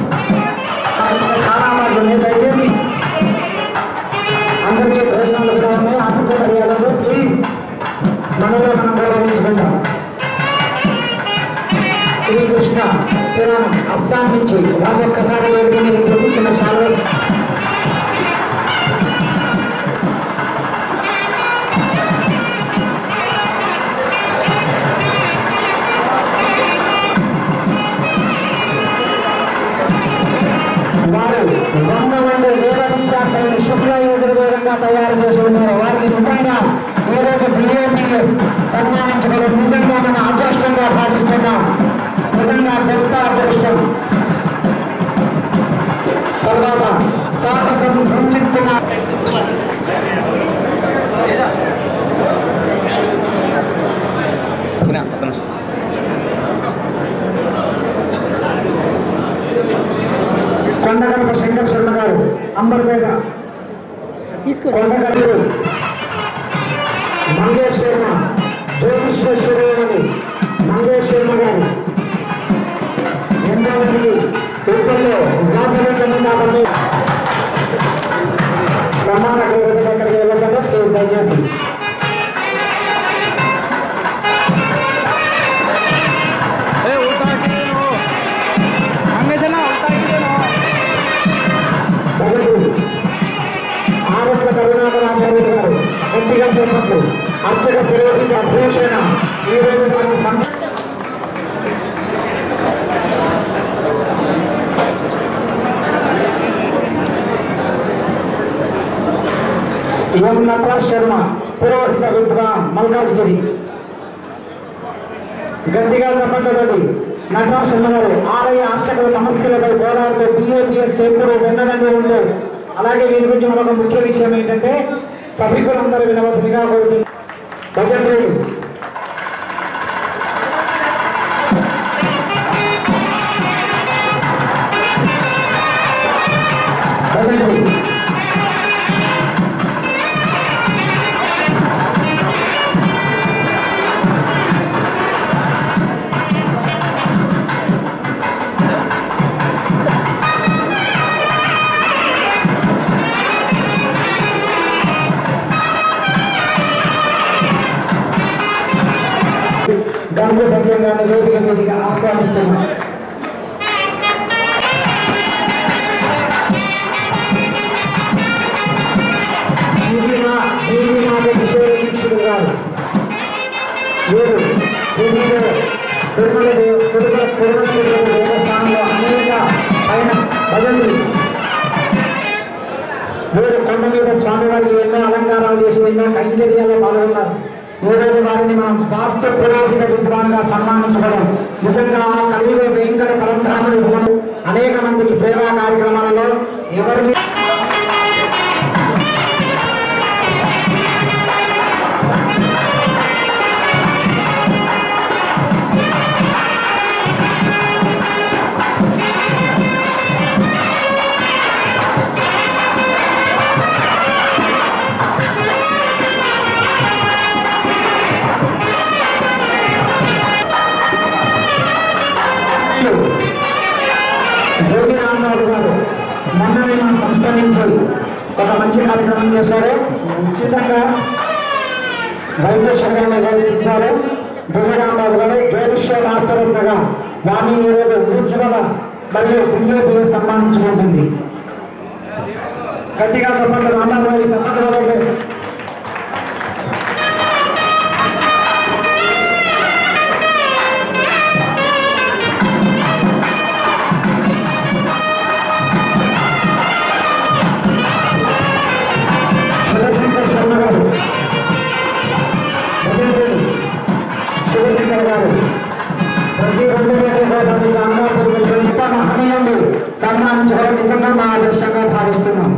చాలా మార్గం నేను దయచేసి అందరికీ ప్రశ్నలు కూడా ఉన్నాయి. అతిథి మర్యాదలు ప్లీజ్ మనలో మనం గౌరవించుకుంటాం. శ్రీకృష్ణ పురాణం అస్సాం నుంచి వాళ్ళు ఒక్కసారి వచ్చి చిన్న శాల వారు 100 మంది వేద విద్యార్థులను శుక్ల యజుర్వేదంగా తయారు చేసి ఉన్నారు. వారికి నిజంగా ఈ రోజు బిఏబిఎస్ సన్మానించడం నిజంగా మన అదృష్టంగా భావిస్తున్నాం. నిజంగా గొప్ప అదృష్టం. తర్వాత సాహసం రుచిస్తున్న కొండగడప శంకర్ శర్మ గారు, అంబర్పేట. కొండగడప మంగేష్ శర్మ, జ్యోతిష్వేశ్వరి మంగేష్ శర్మ గారు. ఎంతో మంది పేపర్లో వ్యాసంగా సమాన ఎక్కడికి వెళ్ళకుండా ప్లీజ్ దయచేసి ఆరోగ్య కరుణాకరాచార్యులు గారు గట్టిగా చెప్పట్లు అర్చక పురోహిత భూషణ ఈ రోజు మన ఎం నటరాజ్ శర్మ పురోహిత విద్వాన్ మల్కాజ్గిరి. గట్టిగా చెప్పట్లతోటి నటరాజ్ శర్మ గారు ఆలయ అర్చకుల సమస్యలపై పోరాడుతూ బిఏబిఎస్ ఎప్పుడు వెన్నదండి ఉండే. అలాగే దీని గురించి మరొక ముఖ్య విషయం ఏంటంటే సభికులందరూ వినవలసిందిగా కోరుతున్నారు. భజన గంగు సత్యంగాన్ని వేదిక మీదిగా ఆహ్వానిస్తున్నాం. దేవస్థానంలో అనేక పైన భజనలు వీరు కొండ మీద స్వామివారికి ఎన్నో అలంకారాలు చేసి ఎన్నో కైంకర్యాల్లో పాల్గొన్నారు. ఈ రోజు వారిని మనం వాస్తు పురోహిత విద్వాన్గా సన్మానించడం నిజంగా కలియుగ వెంకట పరంధాముడు అనేక మందికి సేవా కార్యక్రమాలలో ఎవరిని మొన్ననే మా సంస్థ నుంచి ఒక మంచి కార్యక్రమం చేశారు. ఉచితంగా వైద్య శిబిరం నిర్వహించారు. దుర్గరాంబాబు గారు జ్యోతిష్య శాస్త్రవేత్తగా వారిని ఈరోజు ఉజ్వల మరియు బియ్యం సన్మానించుకుంటుంది. గట్టిగా చెప్పండి రామారావు చెప్పండి. శివశంకర్ గారు ప్రతి 2 రోజుల కోసం మహనీయులు సన్మానించడం నిజంగా మా అదృష్టంగా భావిస్తున్నాం.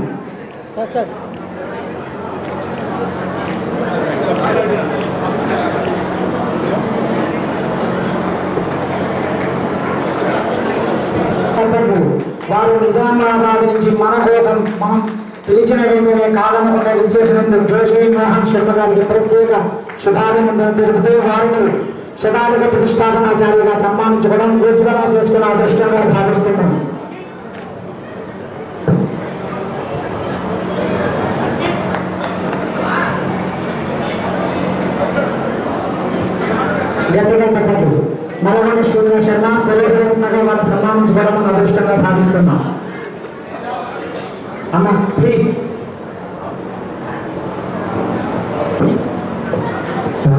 వారు నిజామాబాద్ నుంచి మన కోసం మనం పిలిచిన వెంటనే కాలం ఇచ్చేసినందుకు జోషి మోహన్ శర్మ గారికి ప్రత్యేక శుభాభినందనలు తెలుపుతూ వారిని శతాధిక ప్రతిష్టాపనాచార్యులుగా సన్మానించుకోవడం ఉజ్వల చేసుకున్న అదృష్టంగా భావిస్తున్నాం. గట్టిగా చెప్పండి. నల్గొండ శ్రీనివాస శర్మ పురోహితంగా వారిని సన్మానించుకోవడం అదృష్టంగా భావిస్తున్నాం. అన్న ప్లీజ్.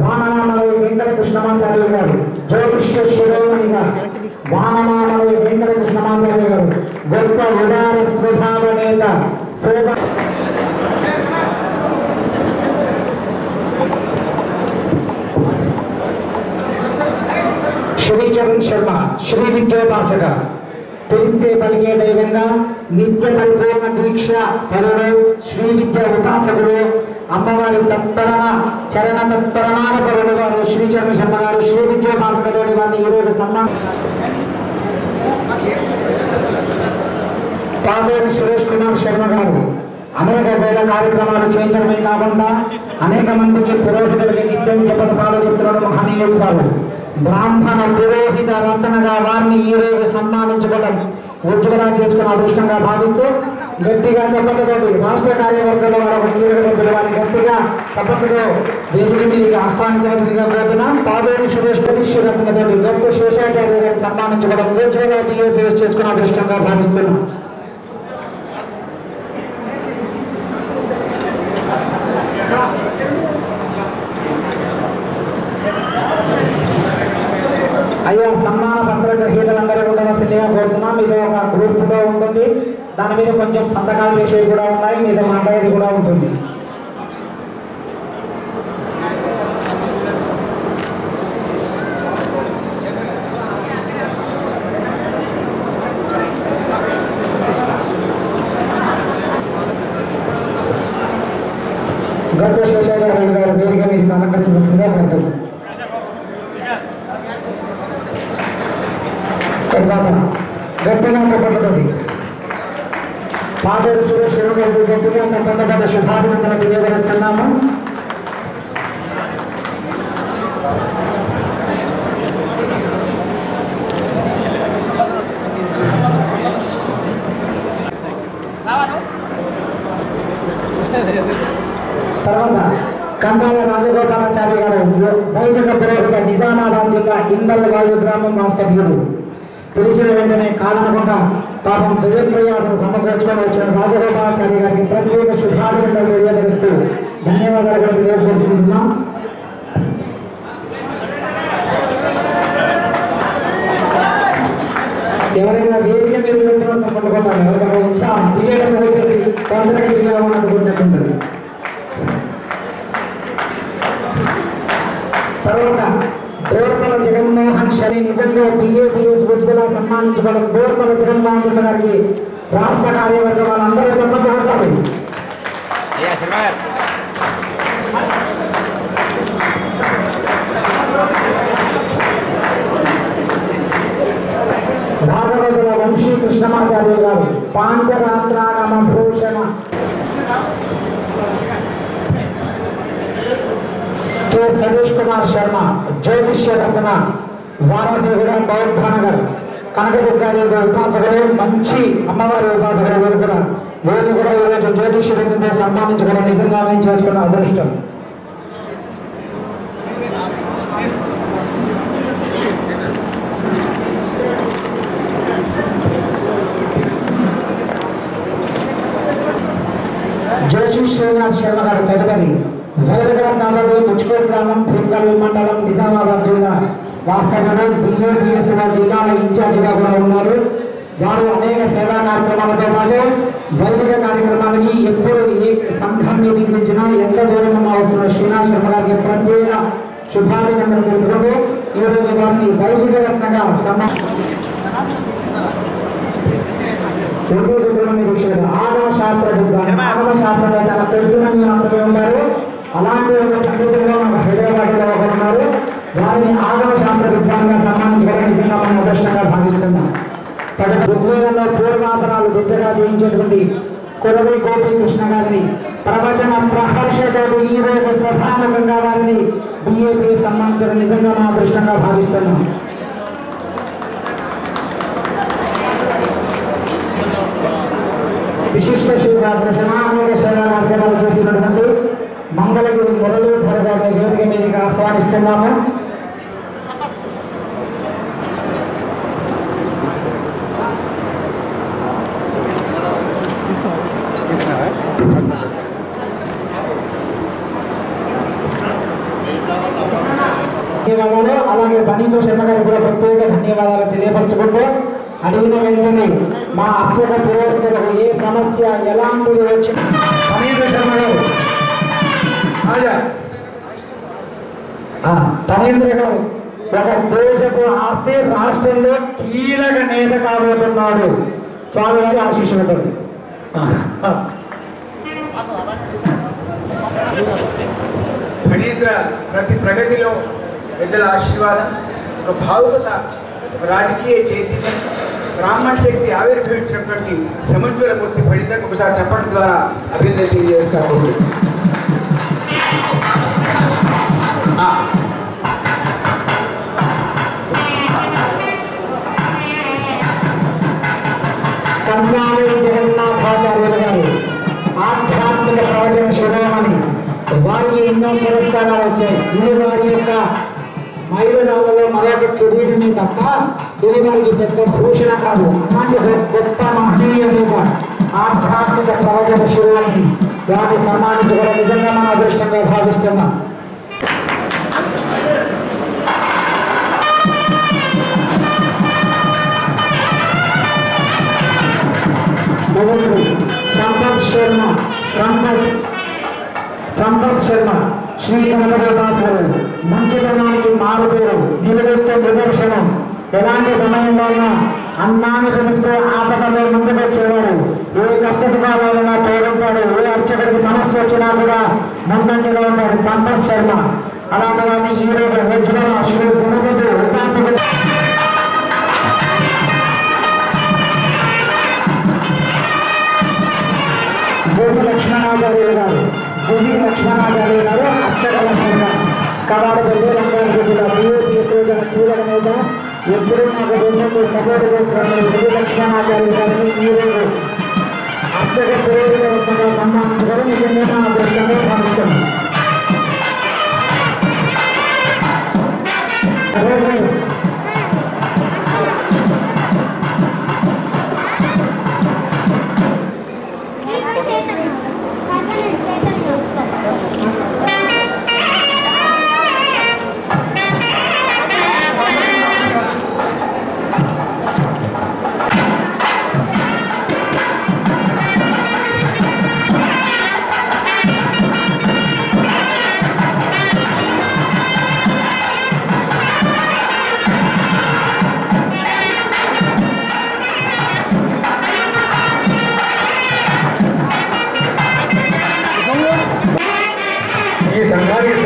వానమామలై వెంకట కృష్ణమాచార్య గారు జ్యోతిష్య శిరోమణి గారు వానమామలై వెంకట కృష్ణమాచార్య గారు గొప్ప ఉదార స్వభావ నేత సేవ శ్రీచరణ్ శర్మ శ్రీ విద్యోపాసక తెలిస్తే పలికే దైవంగా నిత్య పరిపూర్ణ దీక్ష పరుడు శ్రీ విద్య ఉపాసకుడు అమ్మవారి తత్పరణ చరణ తత్పరణాల పరుడు గారు శ్రీచరణ్ శర్మ గారు శ్రీ విద్యోపాసకుడు వారిని ఈరోజు పాదేరు సురేష్ కుమార్ శర్మ గారు అనేక వేల కార్యక్రమాలు చేయించడమే కాకుండా అనేక మందికి పురోహితులకి నిత్యం జపతపాలు చెప్తున్న మహనీయుడు గారు బ్రాహ్మణ పురోహిత రత్నగా వారిని ఈ రోజు సన్మానించుకోవడం ఉజ్వలం చేసుకున్న అదృష్టంగా భావిస్తూ గట్టిగా చెప్పకతోటి రాష్ట్ర కార్యవర్గంలో వారు కీలక సభ్యులు వారి గట్టిగా చెప్పకతో వేదిక మీదకి ఆహ్వానించవలసిందిగా పోతున్నాం. పాదేరి సురేష్ రత్నతోటి గొప్ప శేషాచార్య గారిని సన్మానించుకోవడం ఉజ్వల బిఏపీఎస్ చేసుకున్న అదృష్టంగా భావిస్తున్నాం. అయ్యా సన్మాన పత్ర గ్రహీతలందరూ ఉండవలసిందిగా కోరుతున్నాం. ఇది ఒక గ్రూప్గా ఉంటుంది. దాని మీద కొంచెం సంతకాలు చేసేవి కూడా ఉన్నాయి. మీద మాట్లాడేది కూడా ఉంటుంది. గొప్ప శేషాచార్య గారు వేదిక మీరు అలంకరించవలసిందిగా కోరుతున్నాం. గట్టిగా చెప్పబడుతుంది. పాదేరు సురేష్ గారు గట్టిగా చెప్పబడ్డ శుభాభినందనలు తెలియజేస్తున్నాము. తర్వాత కందాల రాజగోపాలాచార్య గారు వైదిక పురోహిత నిజామాబాద్ జిల్లా ఇందల్ వాయు గ్రామం వాస్తవ్యుడు పిలిచిన వెంటనే కాలనకుండా పాపం ప్రయాసం సమకూర్చుకొని వచ్చిన రాజగోపాలాచార్య గారికి ప్రత్యేక శుభాభినందనలు తెలియజేస్తూ ధన్యవాదాలు తెలియజేసుకుంటున్నాం. ఎవరైనా వేదిక మీద వెళ్తున్నా చెప్పకపోతాను. ఎవరికైనా ఉత్సాహం థియేటర్ తొందరగా దిగామని అనుకుంటుంటుంది. తర్వాత బోర్మల జగన్మోహన్ శని నిజంగా BAPS ఉజ్వల సన్మానించబడిన బోర్మల జగన్మోహన్ శర్మ గారికి రాష్ట్ర కార్యవర్గం వాళ్ళందరూ చెప్పండి. భాగవతుల వంశీ కృష్ణమాచార్య గారు పాంచరాత్రాగమ భూషణ కె సతీష్ కుమార్ శర్మ జ్యోతిష్య రత్న వారాసిగూడ బౌద్ధనగర్ కనకదుర్గాదేవి ఉపాసకులు మంచి అమ్మవారి ఉపాసకులు వారు కూడా నేను కూడా ఈరోజు జ్యోతిష్య రత్నంతో సన్మానించుకోవడం నిజంగా నేను చేసుకున్న అదృష్టం. జోషి శ్రీనివాస్ శర్మ గారు తదుపరి వేదగ్రామ నగరంలో ముచ్చుకోట గ్రామం భీమకల్ మండలం నిజామాబాద్ జిల్లా వాస్తవంలో BAPS జిల్లాల ఇన్ఛార్జిగా కూడా ఉన్నారు. వారు అనేక సేవా కార్యక్రమాలతో పాటు వైదిక కార్యక్రమాలకి ఎప్పుడు ఏ సంఘం మీటింగ్ పిలిచినా ఎంత దూరం వస్తున్న శ్రీనివాస్ శర్మ గారికి ప్రత్యేక శుభాభినందనలు తెలుపుకుంటూ ఈరోజు వారిని వైదిక రత్నగా ఆగమ శాస్త్రంలో చాలా పెరుగుమని మాత్రమే ఉన్నారు. అలాంటి ఒక పండితులుగా మన హైదరాబాద్లో ఒకరు ఉన్నారు. వారిని ఆగమ శాస్త్ర విద్వాన్గా సన్మానించడం నిజంగా మనం అదృష్టంగా భావిస్తున్నాం. ఋగ్వేదంలో పూర్వాపరాలు దిట్టగా చేయించేటువంటి కొరవి గోపీకృష్ణ గారిని ప్రవచన ప్రహర్షతో ఈ రోజు సభాముఖంగా వారిని BAPS సన్మానించడం నిజంగా మనం అదృష్టంగా భావిస్తున్నాం. విశిష్ట శ్రీరామకృష్ణ అనేక సేవా కార్యక్రమాలు చేస్తున్నటువంటి మంగళగిరి మురళీధర్ గారిని వేదిక మీదకి ఆహ్వానిస్తున్నాము. ధన్యవాదాలు. అలాగే పనీంద్ర శర్మ గారికి కూడా ప్రత్యేక ధన్యవాదాలు తెలియపరచుకుంటూ అడిగిన వెంటనే మా అర్చక పురోహితులకు ఏ సమస్య ఎలాంటిది వచ్చిన పనీంద్ర శర్మ గారు పనీంద్ర గారు ఒక దేశపు ఆస్తి రాష్ట్రంలో కీలక నేత కాబోతున్నాడు. స్వామి గారి ఆశీస్సులతో ఫణీంద్ర ప్రగతిలో పెద్దల ఆశీర్వాదం, ఒక భావుకత, ఒక రాజకీయ చైతన్యం, బ్రాహ్మణ శక్తి ఆవిర్భవించినటువంటి సముజ్వల మూర్తి ఫణీంద్రకు ఒకసారి చెప్పడం ద్వారా అభినందన తెలియజేస్తారు. కన్యాలి జగన్నాథాచార్యులు గారు ఆధ్యాత్మిక ప్రవచన శిరోమణి. వారికి ఎన్నో పురస్కారాలు వచ్చాయి. ఇది వారి యొక్క మైలురాళ్లలో మరొక కిరీటిని తప్ప ఇది వారికి పెద్ద భూషణ కాదు. అలాంటి గొప్ప మహనీయునిక ఆధ్యాత్మిక ప్రవచన శిరోమణి వారిని సన్మానించడం నిజంగా మన అదృష్టంగా భావిస్తున్నాం. సంపత్ శర్మ శ్రీ కనకదాసారు మంచితనానికి మారుపేరు, నిలబెట్టే నిదర్శనం. ఎలాంటి సమయంలో అన్నాన్ని పిలుస్తూ ఆపదలో ముందుకు వచ్చేవాడు. ఏ కష్ట సుఖాలైనా తోడుంటాడు. ఏ అర్చకుడికి సమస్య వచ్చినా కూడా ముందంజలో ఉంటాడు సంపత్ శర్మ. అలాంటి వారిని ఈ రోజు ఉజ్వల శ్రీ గురువుడు ఉపాసకుడు భూమి లక్ష్మణాచార్యులు గారు అర్చకల కవాడ పెద్ద రంగారెడ్డి జిల్లా BAPS కీలక నేత. ఎప్పుడు నాకు దేశంలో సపోర్ట్ చేస్తున్న భూమి లక్ష్మణాచార్యులు గారిని ఈరోజు అర్చక పురోహితులుగా సన్మానించడం నిజంగా అదృష్టంగా భావిస్తున్నాం.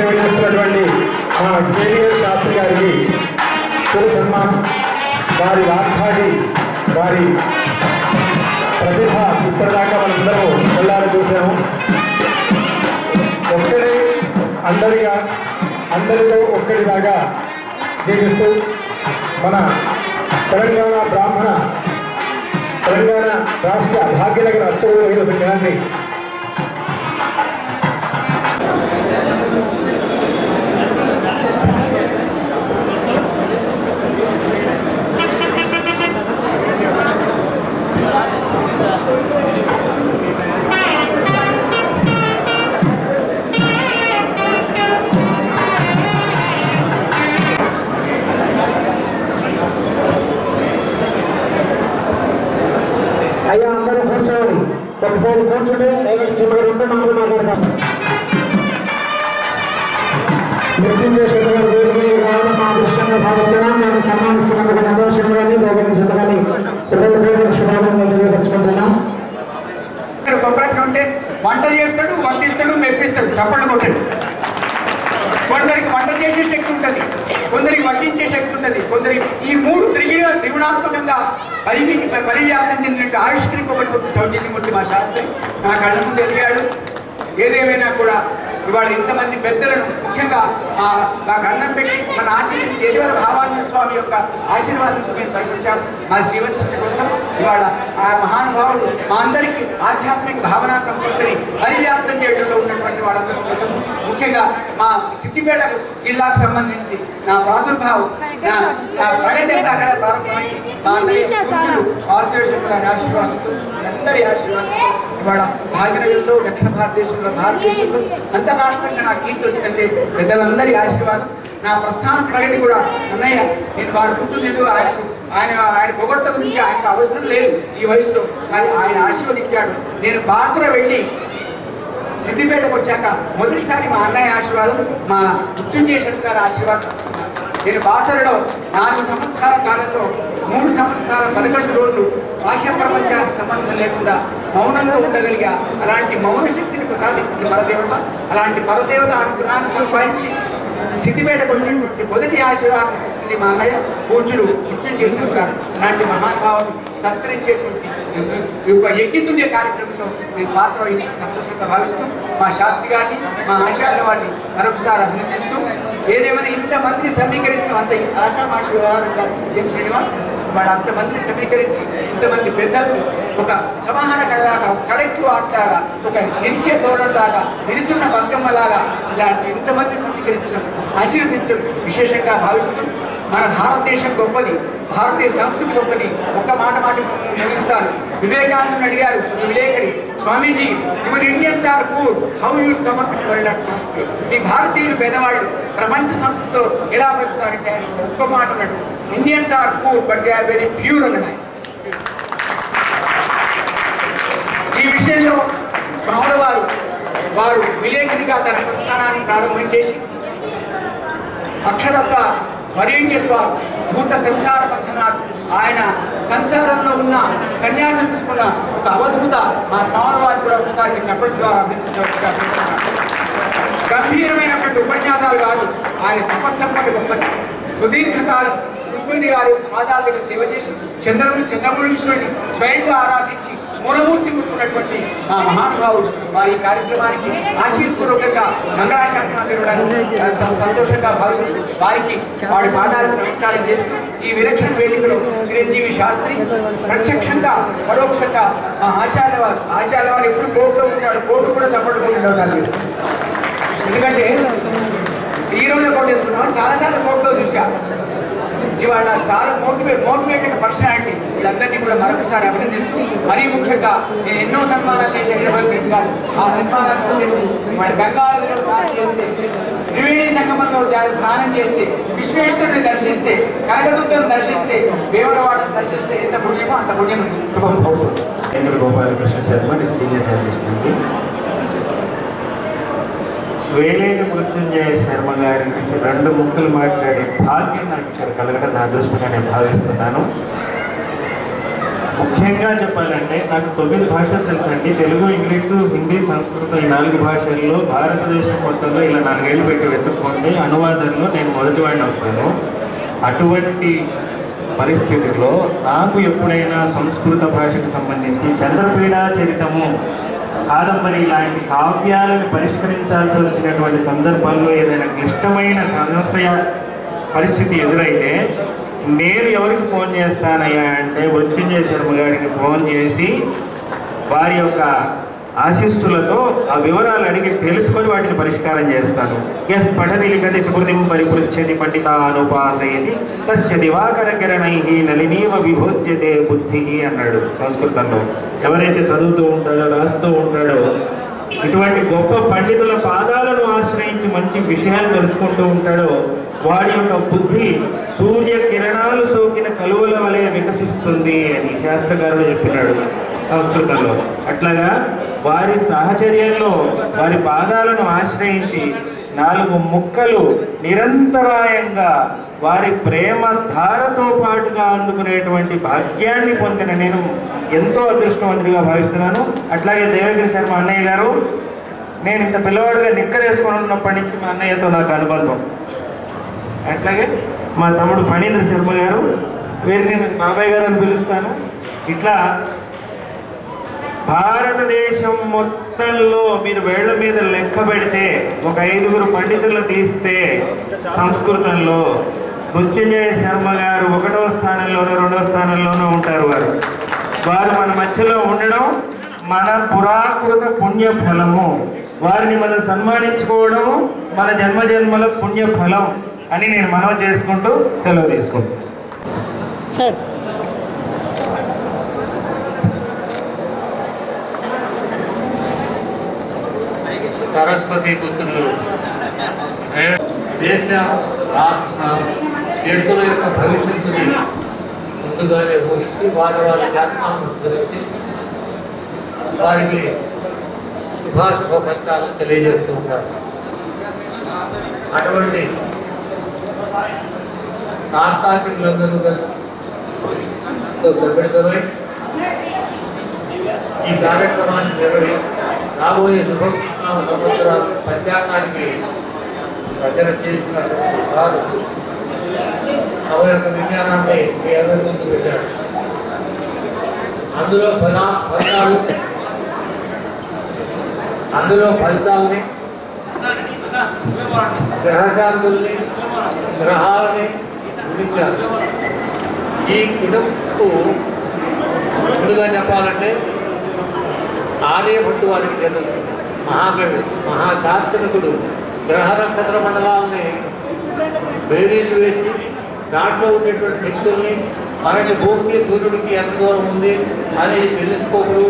సేవ చేస్తున్నటువంటి మా కేవీఎల్ శాస్త్రి గారికి చిరు సన్మాన్. వారి వాగ్దాటి, వారి ప్రతిభ ఇప్పటిదాకా మనందరూ వెళ్ళాలని చూసాము. ఒక్కడే అందరితో ఒక్కడిలాగా జీవిస్తూ మన తెలంగాణ రాష్ట్ర భాగ్యనగర అర్చకులు సంఘాన్ని అయ్యా అందరూ కూర్చోవాలి. ఒకసారి కూర్చుంటే చివరి మాట్లాడతాం. మృత్యుంజయ శర్మ గారు రావడం మా దృష్టంగా భావిస్తున్నాం. నేను సన్మానిస్తున్నందుకు నందన శర్మ గారిని గోవింద శర్మ గారిని శుభాకాంక్షలు తెలియపరుచుకుంటున్నాం. కొబ్బరి ఉంటే వంట చేస్తాడు, వండిస్తాడు, మెప్పిస్తాడు, చప్పట్లు కొట్టాడు. కొందరికి వంట చేసే శక్తి ఉంటుంది, కొందరికి వడ్డించే శక్తి ఉంటుంది, కొందరికి ఈ మూడు త్రిగుణాత్మకంగా పరివ్యాప్తం చెందిన ఆవిష్కరికి ఒకటి సౌజన్యమూర్తి మా శాస్త్రి నా కళ్ళ ముందు ఎదిగాడు. ఏదేమైనా కూడా ఇవాళ ఇంతమంది పెద్దలను ముఖ్యంగా నాకు అన్నం పెట్టి మన ఆశీర్వదించి ఎదువల భావానంద స్వామి యొక్క ఆశీర్వాదంతో మేము పనిపించాము. మా శ్రీవత్స మొత్తం ఇవాళ ఆ మహానుభావుడు మా అందరికీ ఆధ్యాత్మిక భావనా సంపత్తిని పరివ్యాప్తం చేయడంలో ఉన్నటువంటి వాళ్ళందరూ ముఖ్యంగా మా సిద్దిపేట జిల్లాకు సంబంధించి నా ప్రాదుర్భావం నా ప్రగతి అంతా అక్కడ ప్రారంభమైంది. మా వాసుదేవ గారి ఆశీర్వాదంతో అందరి ఆశీర్వాదంతో ఇవాళ భాగ్యనగరంలో దక్షిణ భారతదేశంలో అంతరాష్ట్రంగా నా కీర్తి వచ్చిందంటే పెద్దలందరి ఆశీర్వాదం. నా ప్రస్థాన ప్రగతి కూడా అన్నయ్య నేను వారు కూర్చునేది ఆయన పొగడ్త గురించి ఆయనకు అవసరం లేదు ఈ వయసులో, కానీ ఆయన ఆశీర్వదించాడు. నేను బాసర వెళ్ళి సిద్దిపేటకు వచ్చాక మొదటిసారి మా అన్నయ్య ఆశీర్వాదం, మా మృత్యుంజయ శర్మ గారి ఆశీర్వాదం తీసుకున్నాను. నేను బాసరలో 4 సంవత్సరాల కాలంలో 3 సంవత్సరాల 11 రోజులు బాహ్య ప్రపంచానికి సంబంధం లేకుండా మౌనంతో ఉండగలిగా. అలాంటి మౌన శక్తిని ప్రసాదించింది పరదేవత. అలాంటి పరదేవత అనుగ్రహాన్ని సంపాదించి సిద్దిపేటకు వచ్చినటువంటి మొదటి ఆశీర్వాదం వచ్చింది మా అన్నయ్య పూజ్యులు మృత్యుంజయ శర్మ గారు. అలాంటి మహానుభావులు సత్కరించేటువంటి ఎక్కితుండే కార్యక్రమంలో నేను పాత్ర వహించి సంతోషంగా భావిస్తూ మా శాస్త్రి గారిని, మా ఆచార్య వారిని మరొకసారి అభినందిస్తూ, ఏదేమైనా ఇంతమందిని సమీకరించడం అంత ఆశామాషి వ్యవహారంగా ఏం శ్రీనివాస్ వాడు అంతమందిని సమీకరించి ఇంతమంది పెద్దలు ఒక సమాహార కళలాగా, కలెక్టివ్ ఆర్ట్ లాగా, ఒక నిలిచే తోరణం లాగా, నిలిచున్న బతుకమ్మలాగా ఇలాంటి ఇంతమంది సమీకరించడం, ఆశీర్వదించడం విశేషంగా భావిస్తూ మన భారతదేశం గొప్పది, భారతీయ సంస్కృతి గొప్పది. ఒక్క మాట ముగిస్తారు. వివేకానందుని అడిగారు విలేకరి, Swamiji your Indians are poor, how you come up in world atmosphere. మీ భారతీయులు పేదవాళ్ళు ప్రపంచ సంస్కృతితో ఎలా పరుస్తారంటే ఆయన ఒక్క మాట అన్నాడు, Indians are poor but they are very pure అన్నాడు. ఈ విషయంలో స్వాముల వారు విలేకరిగా తన ప్రస్థానాన్ని ప్రారంభం చేసి అక్షరత్వ వరేణ్యత్వ భూత సంసార బంధనాలు, ఆయన సంసారంలో ఉన్న సన్యాసం తీసుకున్న ఒక అవధూత మా స్వాముల వారు కూడా ఒకసారి చెప్పడం ద్వారా గంభీరమైనటువంటి ఉపన్యాసాలు కాదు, ఆయన తపస్సంపద గొప్పది. సుదీర్ఘకాలం పుష్పతి గారి పాదాల దగ్గర సేవ చేసి చంద్రమూర్ణీశ్వరుని స్వయంగా ఆరాధించి మూలమూర్తి ముట్టుకున్నటువంటి మా మహానుభావుడు వారి కార్యక్రమానికి ఆశీర్పూర్వకంగా మంగళాశాస్త్రాలు ఇవ్వడానికి సంతోషంగా భావిస్తూ వారికి వాడి పాదాలకు నమస్కారం చేస్తూ ఈ విలక్షణ వేదికలో చిరంజీవి శాస్త్రి ప్రత్యక్షంగా పరోక్షంగా మా ఆచార్య వారు ఎప్పుడు కోర్టులో ఉంటాడు, కోర్టు కూడా చప్పట్టుకుంటాడు సార్. ఎందుకంటే ఈ రోజు కోర్టు వేసుకున్నాం, చాలాసార్లు కోర్టులో చూసా. ఇవాళ చాలా మోటివేటెడ్ పర్సనాలిటీ వీళ్ళందరినీ కూడా మరొకసారి అభినందిస్తూ, మరీ ముఖ్యంగా నేను ఎన్నో సన్మానాలు చేసి హైదరాబాద్ గారు ఆ సన్మానాలు మన గంగానదిలో స్నానం చేస్తే, త్రివేణి సంగమంలో స్నానం చేస్తే, విశ్వేశ్వరుని దర్శిస్తే, కనకదుర్గను దర్శిస్తే, వేమడవాడను దర్శిస్తే ఎంత పుణ్యమో అంత పుణ్యం శుభం అవుతుంది. గోపాలకృష్ణ శర్మ, నేను సీనియర్ జర్నలిస్ట్ అండి. వేలేని మృత్యుంజయ శర్మ గారి నుంచి 2 ముక్కలు మాట్లాడే భాగ్యం నాకు ఇక్కడ కలగడం నా అదృష్టంగా నేను భావిస్తున్నాను. ముఖ్యంగా చెప్పాలంటే నాకు 9 భాషలు తెలుసండి. తెలుగు, ఇంగ్లీషు, హిందీ, సంస్కృతం ఈ 4 భాషల్లో భారతదేశం మొత్తంలో ఇలా 4 ఏళ్ళు పెట్టి వెతుక్కోండి అనువాదంలో నేను మొదటి వాడిని వస్తాను. అటువంటి పరిస్థితుల్లో నాకు ఎప్పుడైనా సంస్కృత భాషకు సంబంధించి చంద్రపీడా చరితము, కాదంబరి లాంటి కావ్యాలను పరిష్కరించాల్సి వచ్చినటువంటి సందర్భాల్లో ఏదైనా క్లిష్టమైన సమస్య పరిస్థితి ఎదురైతే నేను ఎవరికి ఫోన్ చేస్తానయ్యా అంటే మృత్యుంజయ శర్మ గారికి ఫోన్ చేసి వారి యొక్క ఆశీస్సులతో ఆ వివరాలు అడిగి తెలుసుకొని వాటిని పరిష్కారం చేస్తాను. యః పఠతి లిఖతి సుకృతిం పరిపృచ్ఛతి పండితానుపాసయతి తస్య దివాకర కిరణైః నళినీవ విభోజ్యతే బుద్ధిః అన్నాడు సంస్కృతంలో. ఎవరైతే చదువుతూ ఉంటాడో, రాస్తూ ఉంటాడో, ఇటువంటి గొప్ప పండితుల పాదాలను ఆశ్రయించి మంచి విషయాలు తెలుసుకుంటూ ఉంటాడో వాడి యొక్క బుద్ధి సూర్య కిరణాలు సోకిన కలువల వలె వికసిస్తుంది అని శాస్త్రకారుడు చెప్పినాడు సంస్కృతంలో. అట్లాగా వారి సాహచర్యంలో వారి పాదాలను ఆశ్రయించి 4 ముక్కలు నిరంతరాయంగా వారి ప్రేమ ధారతో పాటుగా అందుకునేటువంటి భాగ్యాన్ని పొందిన నేను ఎంతో అదృష్టవంతుడిగా భావిస్తున్నాను. అట్లాగే దేవగిరి శర్మ అన్నయ్య గారు, నేను ఇంత పిల్లవాడుగా నిక్కరేసుకొని ఉన్నప్పటి నుంచి మా అన్నయ్యతో నాకు అనుబంధం. అట్లాగే మా తమ్ముడు ఫణీంద్ర శర్మ గారు, వీరిని నేను బాబాయ్ గారు అని పిలుస్తాను. ఇట్లా భారతదేశం మొత్తంలో మీరు వేళ్ల మీద లెక్క పెడితే ఒక 5గురు పండితులు తీస్తే సంస్కృతంలో మృత్యుంజయ శర్మ గారు 1వ స్థానంలోనూ 2వ స్థానంలోనూ ఉంటారు. వారు మన మధ్యలో ఉండడం మన పురాకృత పుణ్య ఫలము. వారిని మనం సన్మానించుకోవడము మన జన్మజన్మల పుణ్య ఫలం అని నేను మనవి చేసుకుంటూ సెలవు తీసుకుంటాను. సార్ సరస్వతి పుత్రులు దేశ రాష్ట్ర వ్యక్తుల యొక్క భవిష్యత్తుని ముందుగానే ఊహించి వారి జాతకాలను అనుసరించి వారికి శుభాశుభ ఫలితాలను తెలియజేస్తూ ఉంటారు. అటువంటి తాత్కాలికులందరూ కలిసి సంఘటితమై ఈ కార్యక్రమాన్ని నిర్వహించి రాబోయే శుభనామ సంవత్సరాలు పంచాంగానికి రచన చేసిన వారు తమ యొక్క విజ్ఞానాన్ని మీ అందరి ముందు పెట్టారు. అందులో ఫలితాలని, గ్రహశాంతుల్ని, గ్రహాలని గురించారు. ఈ కుటుంబకు ముందుగా చెప్పాలంటే ఆర్యభట్టు వారికి చేతులు మహాకవి మహాదార్శనికుడు గ్రహ నక్షత్ర మండలాలని బేరీలు వేసి దాంట్లో ఉండేటువంటి శక్తుల్ని మనకి భూమికి సూర్యుడికి ఎంత దూరం ఉంది అనేది టెలిస్కోపులు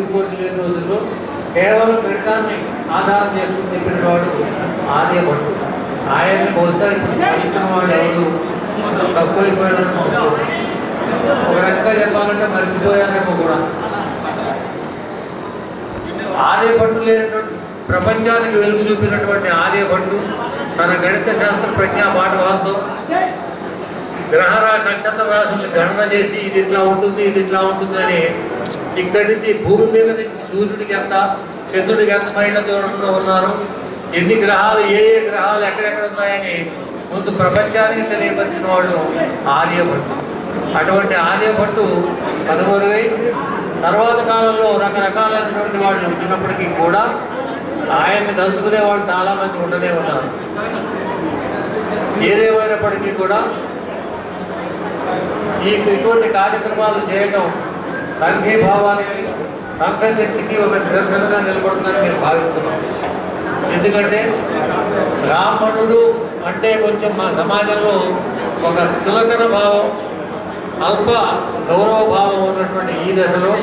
ఇంకోటి లేని రోజుల్లో కేవలం గణితాన్ని ఆధారం చేసుకుని చెప్పిన వాడు ఆర్యభట్టు. ఆయన్ని బహుశా ఇప్పుడు వాళ్ళు ఎవరు తక్కువైపోయారని ఒక రకంగా చెప్పాలంటే మర్చిపోయారేమో కూడా. ఆర్యభట్టు లేనటువంటి ప్రపంచానికి వెలుగు చూపినటువంటి ఆర్యభట్టు తన గణిత శాస్త్ర ప్రజ్ఞా పాఠవాలతో గ్రహ నక్షత్ర రాశుల్ని గణన చేసి ఇది ఇట్లా ఉంటుంది ఇది ఇట్లా ఉంటుంది అని ఇక్కడి నుంచి భూమి మీద నుంచి సూర్యుడికి ఎంత, చంద్రుడికి ఎంత మైళ్ళ దూరంలో ఉన్నారు, ఎన్ని గ్రహాలు ఏ గ్రహాలు ఎక్కడెక్కడ ఉన్నాయని ముందు ప్రపంచానికి తెలియపరిచిన వాడు ఆర్యభట్టు. అటువంటి ఆర్యభట్టు కనుమరుగై తర్వాత కాలంలో రకరకాలైనటువంటి వాళ్ళు వచ్చినప్పటికీ కూడా ఆయన్ని తలుచుకునే వాళ్ళు చాలామంది ఉండనే ఉన్నారు. ఏదేమైనప్పటికీ కూడా ఇటువంటి కార్యక్రమాలు చేయడం సంఘీభావానికి, సంఘశక్తికి ఒక నిదర్శనంగా నిలబడుతుందని మేము భావిస్తున్నాం. ఎందుకంటే బ్రాహ్మణుడు అంటే కొంచెం మా సమాజంలో ఒక చులకన భావం, అల్ప గౌరవ భావం ఉన్నటువంటి ఈ దశలో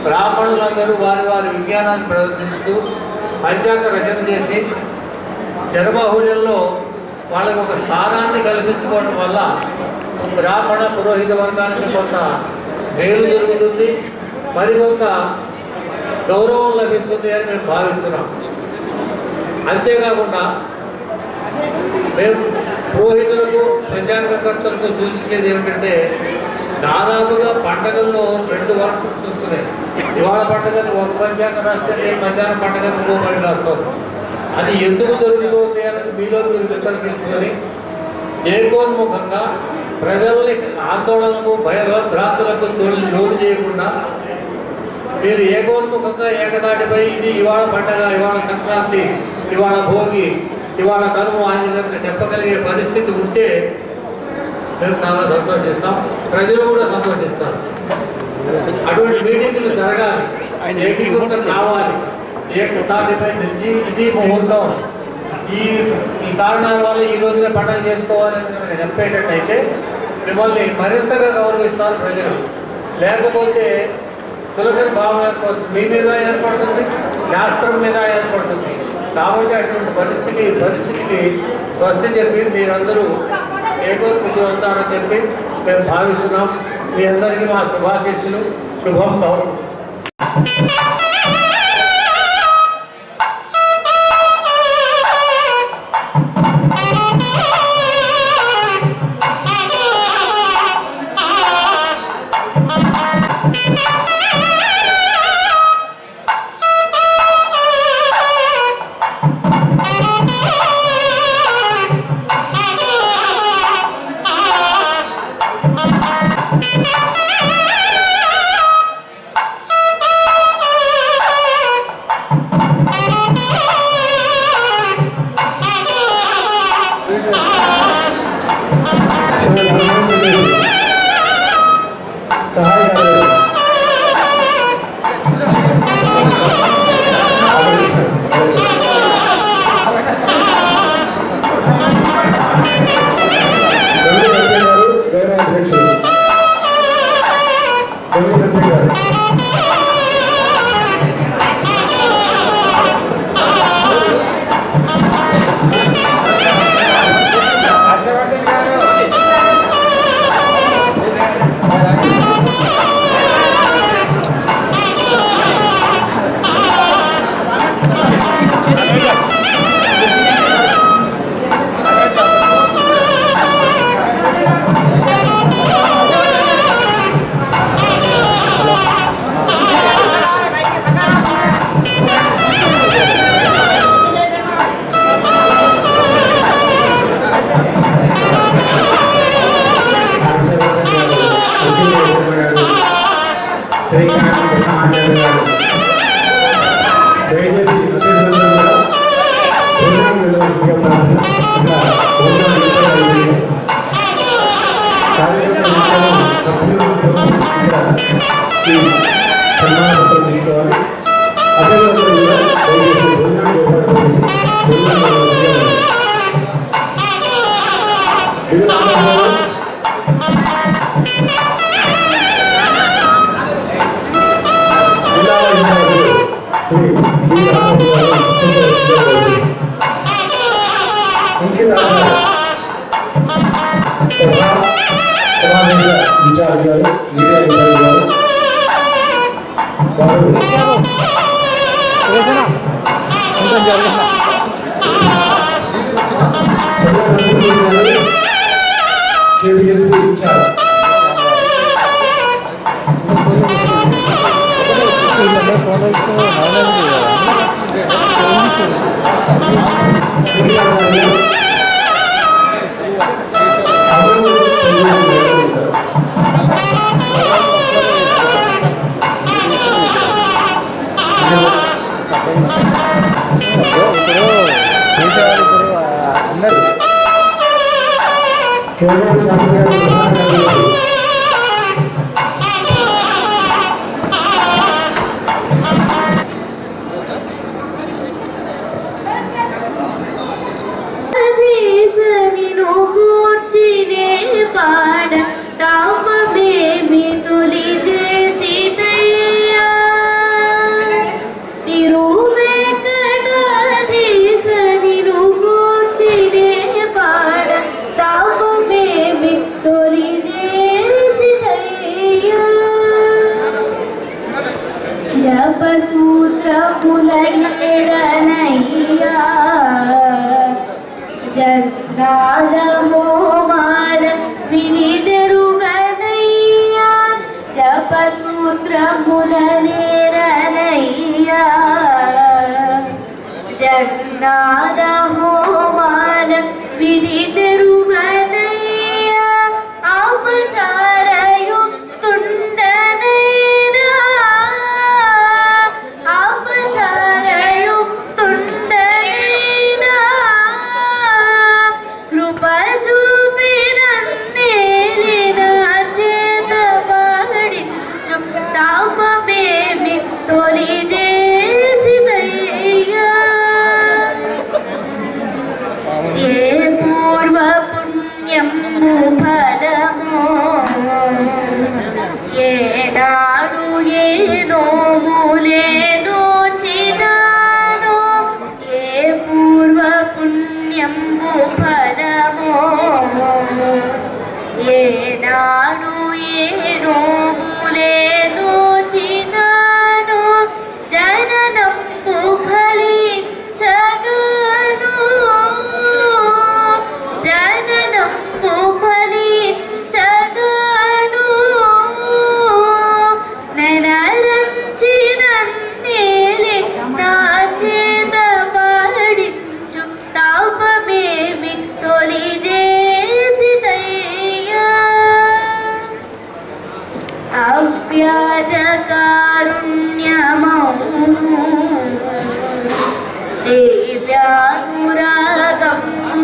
బ్రాహ్మణులందరూ వారి వారి విజ్ఞానాన్ని ప్రదర్శిస్తూ పంచాంగ రచన చేసి జనబాహుళ్యంలో వాళ్ళకి ఒక స్థానాన్ని కల్పించుకోవడం వల్ల బ్రాహ్మణ పురోహిత వర్గానికి కొంత మేలు జరుగుతుంది, మరికొంత గౌరవం లభిస్తుంది అని మేము భావిస్తున్నాం. అంతేకాకుండా మేము పురోహితులకు పంచాంగకర్తలకు సూచించేది ఏమిటంటే దాదాపుగా పండగల్లో 2 వర్షన్స్ వస్తున్నాయి. ఇవాళ పండుగని ఒక పంచాంగం రాస్తే రేపు మధ్యాహ్నం పండుగని ఇంకో పని రాస్తారు. అది ఎందుకు జరుగుతుంది అనేది మీలో మీరు వితర్కించుకొని ఏకోన్ముఖంగా ప్రజల్ని ఆందోళనకు భయభ్రాంతులకు లోను చేయకుండా మీరు ఏకోన్ముఖంగా ఏకదాటిపై ఇది ఇవాళ పండగ, ఇవాళ సంక్రాంతి, ఇవాళ భోగి, ఇవాళ కనుమ అని కనుక చెప్పగలిగే పరిస్థితి ఉంటే మేము చాలా సంతోషిస్తాం, ప్రజలు కూడా సంతోషిస్తారు. అటువంటి మీటింగ్లు జరగాలి, ఏకీకృతం రావాలి. ఏకతాటిపై నుంచి ఇది ముహూర్తం, ఈ కారణాల వల్ల ఈ రోజున పండుగ చేసుకోవాలని కనుక చెప్పేటట్టయితే మిమ్మల్ని మరింతగా గౌరవిస్తారు ప్రజలు. లేకపోతే చులకన భావం ఏర్పడుతుంది, మీ మీద ఏర్పడుతుంది, శాస్త్రం మీద ఏర్పడుతుంది. కాబట్టి అటువంటి పరిస్థితికి స్వస్తి చెప్పి మీరందరూ ఏకోన్ముఖులు అవుతారని చెప్పి మేము భావిస్తున్నాం. మీ అందరికీ మా శుభాశీస్సులు. శుభం భవం. జగదాల మోమాల వినిదరుగనయ్య సూత్రములనేరనయ్యా జగన్నాథ హోమాల విధి తెరుగనయ్యా అపచారయుక్తుండనైనా అపచారయుక్తుండనైనా కృప చూపినన్నేలిన చేత పాడించు తాపమేమి తొలి చేసిదయ్యా ఏ పూర్వ పుణ్యము ఫలమో ఏనాడు ఏ నోములేనో చినానో ఏ పూర్వ పుణ్యము ఫలమో ఏనాడు ఏ నోములేనో చినానో జననంపు ఫలించగాను జననంపు ఫలించగాను నెనరంచినన్నేలి నా చేత పాడించు తాపమేమి తొలి చేసిదయ్యా అవ్యాజ కారుణ్యమౌను దివ్యానురాగము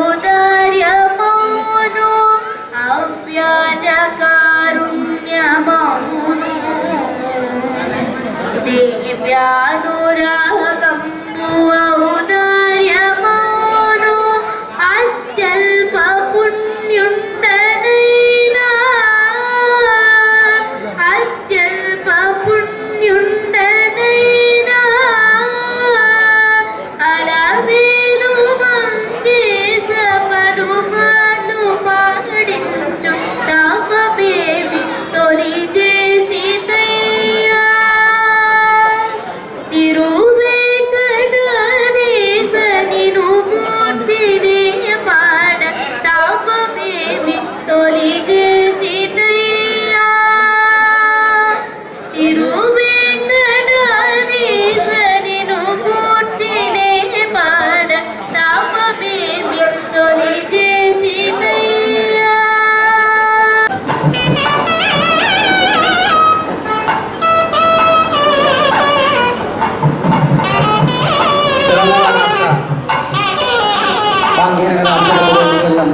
ఔదార్యమౌను అవ్యాజ కారుణ్యమౌను దివ్యానురాగము ఔదార్యమౌను అత్యల్ప పుణ్యుండనైనా అత్యల్ప పుణ్యుండనైనా అలవేలు మంగేశ పరుమాలు పాడించు తాపమేమి తొలి చేసిదయ్యా తిరువేంకటేశ నిను గూర్చినే పాడ తాపమేమి తొలి చేసిదయ్యా తిరువేంకటేశ నిను గూర్చినే పాడ తాపమేమి తొలి చేసిదయ్యా తెలంగాణ రాష్ట్ర సాంఘిక ఆధ్వర్యంలో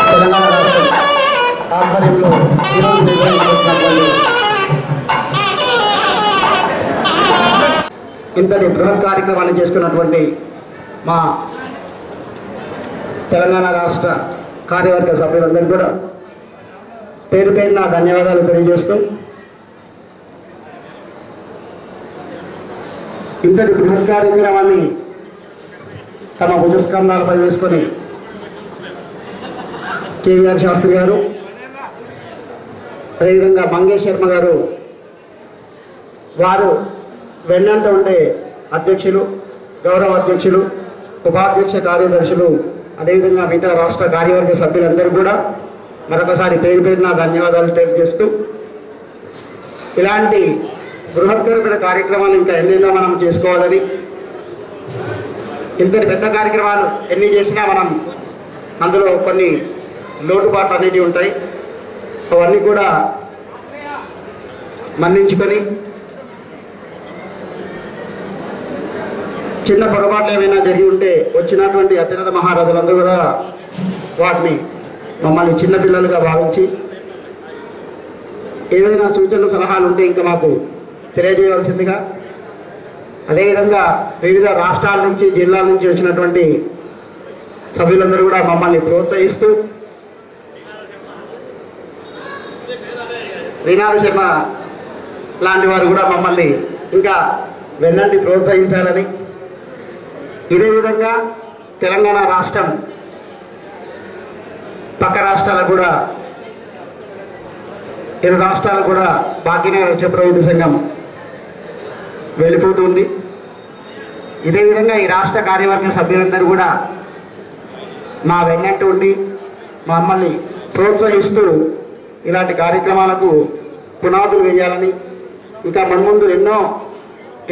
తెలంగాణ రాష్ట్రం ఆధ్వర్యంలో ఈరోజు నిర్వహించినటువంటి ఇంతటి బృహత్ కార్యక్రమాన్ని చేసుకున్నటువంటి మా తెలంగాణ రాష్ట్ర కార్యవర్గ సభ్యులందరికీ కూడా పేరు పేరున ధన్యవాదాలు తెలియజేస్తూ ఇంతటి బృహత్ కార్యక్రమాన్ని తమ భుజస్కంధాలపై వేసుకొని కేవీఆర్ శాస్త్రి గారు, అదేవిధంగా మంగేష్ శర్మ గారు, వారు వెన్నంట ఉండే అధ్యక్షులు, గౌరవ అధ్యక్షులు, ఉపాధ్యక్ష కార్యదర్శులు, అదేవిధంగా మిగతా రాష్ట్ర కార్యవర్గ సభ్యులందరూ కూడా మరొకసారి పేరు పేరున ధన్యవాదాలు తెలియజేస్తూ ఇలాంటి బృహత్కరమైన కార్యక్రమాలు ఇంకా ఎన్నెన్నో మనం చేసుకోవాలని, ఇంతటి పెద్ద కార్యక్రమాలు ఎన్ని చేసినా మనం అందులో కొన్ని లోటుపాట్లు అనేవి ఉంటాయి. అవన్నీ కూడా మన్నించుకొని చిన్న పొరపాట్లు ఏమైనా జరిగి ఉంటే వచ్చినటువంటి అత్యున్నత మహారాజులందరూ కూడా వాటిని మమ్మల్ని చిన్నపిల్లలుగా భావించి ఏవైనా సూచనలు సలహాలు ఉంటే ఇంకా మాకు తెలియజేయవలసిందిగా, అదేవిధంగా వివిధ రాష్ట్రాల నుంచి జిల్లాల నుంచి వచ్చినటువంటి సభ్యులందరూ కూడా మమ్మల్ని ప్రోత్సహిస్తూ శ్రీనాథ శర్మ లాంటి వారు కూడా మమ్మల్ని ఇంకా వెన్నంటి ప్రోత్సహించాలని, ఇదే విధంగా తెలంగాణ రాష్ట్రం పక్క రాష్ట్రాలకు కూడా 2 రాష్ట్రాలకు కూడా భాగ్యనగర్ చప్రవైద్య సంఘం వెళ్ళిపోతుంది. ఇదే విధంగా ఈ రాష్ట్ర కార్యవర్గ సభ్యులందరూ కూడా మా వెన్నంటి ఉండి మమ్మల్ని ప్రోత్సహిస్తూ ఇలాంటి కార్యక్రమాలకు పునాదులు వేయాలని, ఇంకా మున్ముందు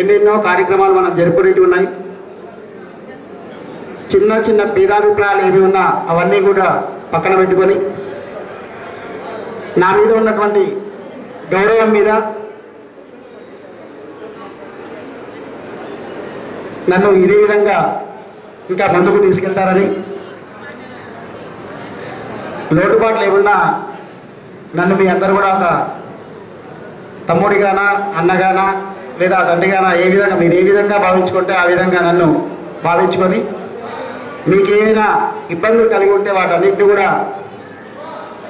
ఎన్నెన్నో కార్యక్రమాలు మనం జరుపుకునేవి ఉన్నాయి. చిన్న చిన్న భేదాభిప్రాయాలు ఏమి ఉన్నా అవన్నీ కూడా పక్కన పెట్టుకొని నా మీద ఉన్నటువంటి గౌరవం మీద నన్ను ఇదే విధంగా ఇంకా ముందుకు తీసుకెళ్తారని, లోటుపాట్లు ఏమన్నా నన్ను మీ అందరూ కూడా ఒక తమ్ముడిగానా, అన్నగానా, లేదా తండ్రిగానా మీరు ఏ విధంగా భావించుకుంటే ఆ విధంగా నన్ను భావించుకొని, మీకు ఏమైనా ఇబ్బందులు కలిగి ఉంటే వాటన్నిటిని కూడా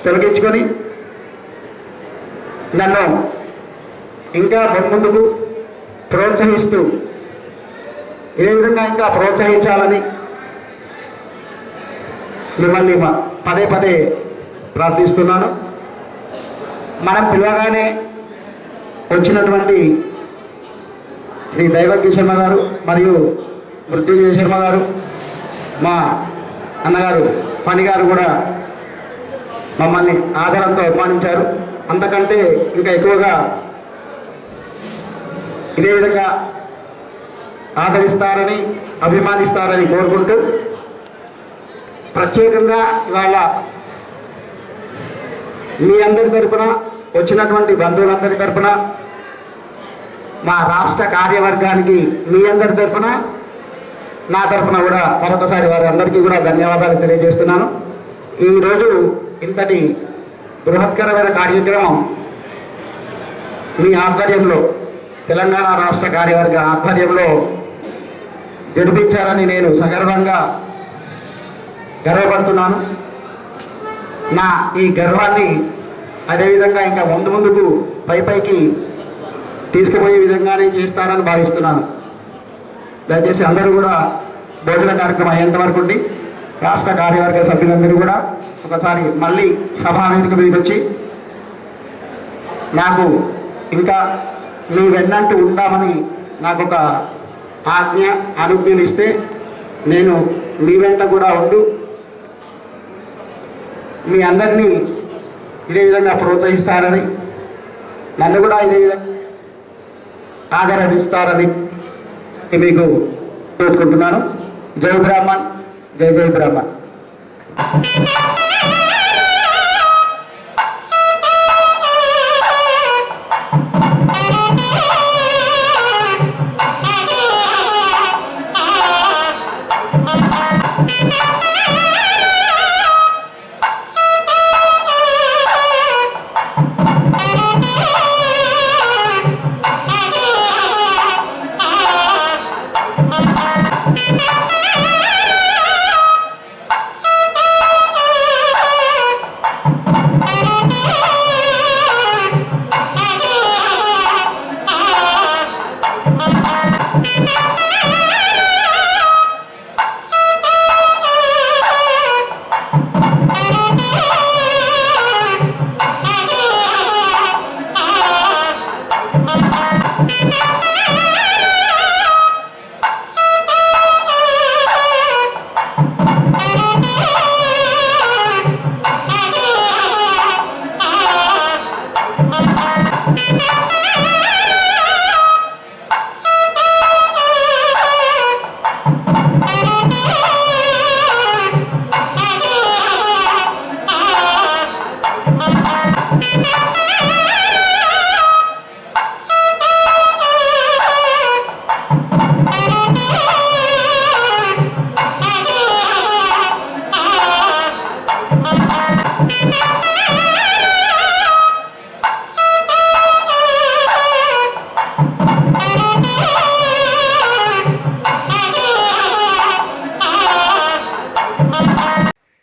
తొలగించుకొని నన్ను ఇంకా ముందుకు ప్రోత్సహిస్తూ ఇదే విధంగా ఇంకా ప్రోత్సహించాలని మిమ్మల్ని పదే పదే ప్రార్థిస్తున్నాను. మనం పిలవగానే వచ్చినటువంటి శ్రీ దైవజ్ఞ శర్మ గారు మరియు మృత్యుంజయ శర్మ గారు, మా అన్నగారు ఫణి గారు కూడా మమ్మల్ని ఆదరంతో అభిమానించారు. అంతకంటే ఇంకా ఎక్కువగా ఇదే విధంగా ఆదరిస్తారని, అభిమానిస్తారని కోరుకుంటూ, ప్రత్యేకంగా ఇవాళ మీ అందరి తరపున, వచ్చినటువంటి బంధువులందరి తరపున, మా రాష్ట్ర కార్యవర్గానికి మీ అందరి తరపున, నా తరపున కూడా మరొకసారి వారి అందరికీ కూడా ధన్యవాదాలు తెలియజేస్తున్నాను. ఈరోజు ఇంతటి బృహత్కరమైన కార్యక్రమం మీ ఆధ్వర్యంలో, తెలంగాణ రాష్ట్ర కార్యవర్గ ఆధ్వర్యంలో జరిపించారని నేను సగర్వంగా గర్వపడుతున్నాను. నా ఈ గర్వాన్ని అదేవిధంగా ఇంకా ముందుకు పైకి తీసుకుపోయే విధంగానే చేస్తారని భావిస్తున్నాను. దయచేసి అందరూ కూడా భోజన కార్యక్రమం అయ్యేంత వరకు ఉండి రాష్ట్ర కార్యవర్గ సభ్యులందరూ కూడా ఒకసారి మళ్ళీ సభా వేదిక మీదకి వచ్చి నాకు ఇంకా మీ వెన్నంటూ ఉండామని నాకు ఒక అనుజ్ఞలు ఇస్తే నేను మీ వెంట కూడా ఉండు మీ అందరినీ ఇదే విధంగా ప్రోత్సహిస్తారని, నన్ను కూడా ఇదే విధంగా ఆదరణిస్తారని మీకు కోరుకుంటున్నాను. జై బ్రాహ్మణ్, జై జై బ్రాహ్మణ్.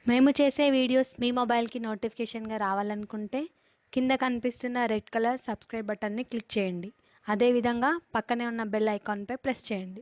మేము చేసే వీడియోస్ మీ మొబైల్కి నోటిఫికేషన్గా రావాలనుకుంటే కింద కనిపిస్తున్న రెడ్ కలర్ సబ్స్క్రైబ్ బటన్ని క్లిక్ చేయండి. అదేవిధంగా పక్కనే ఉన్న బెల్ ఐకాన్పై ప్రెస్ చేయండి.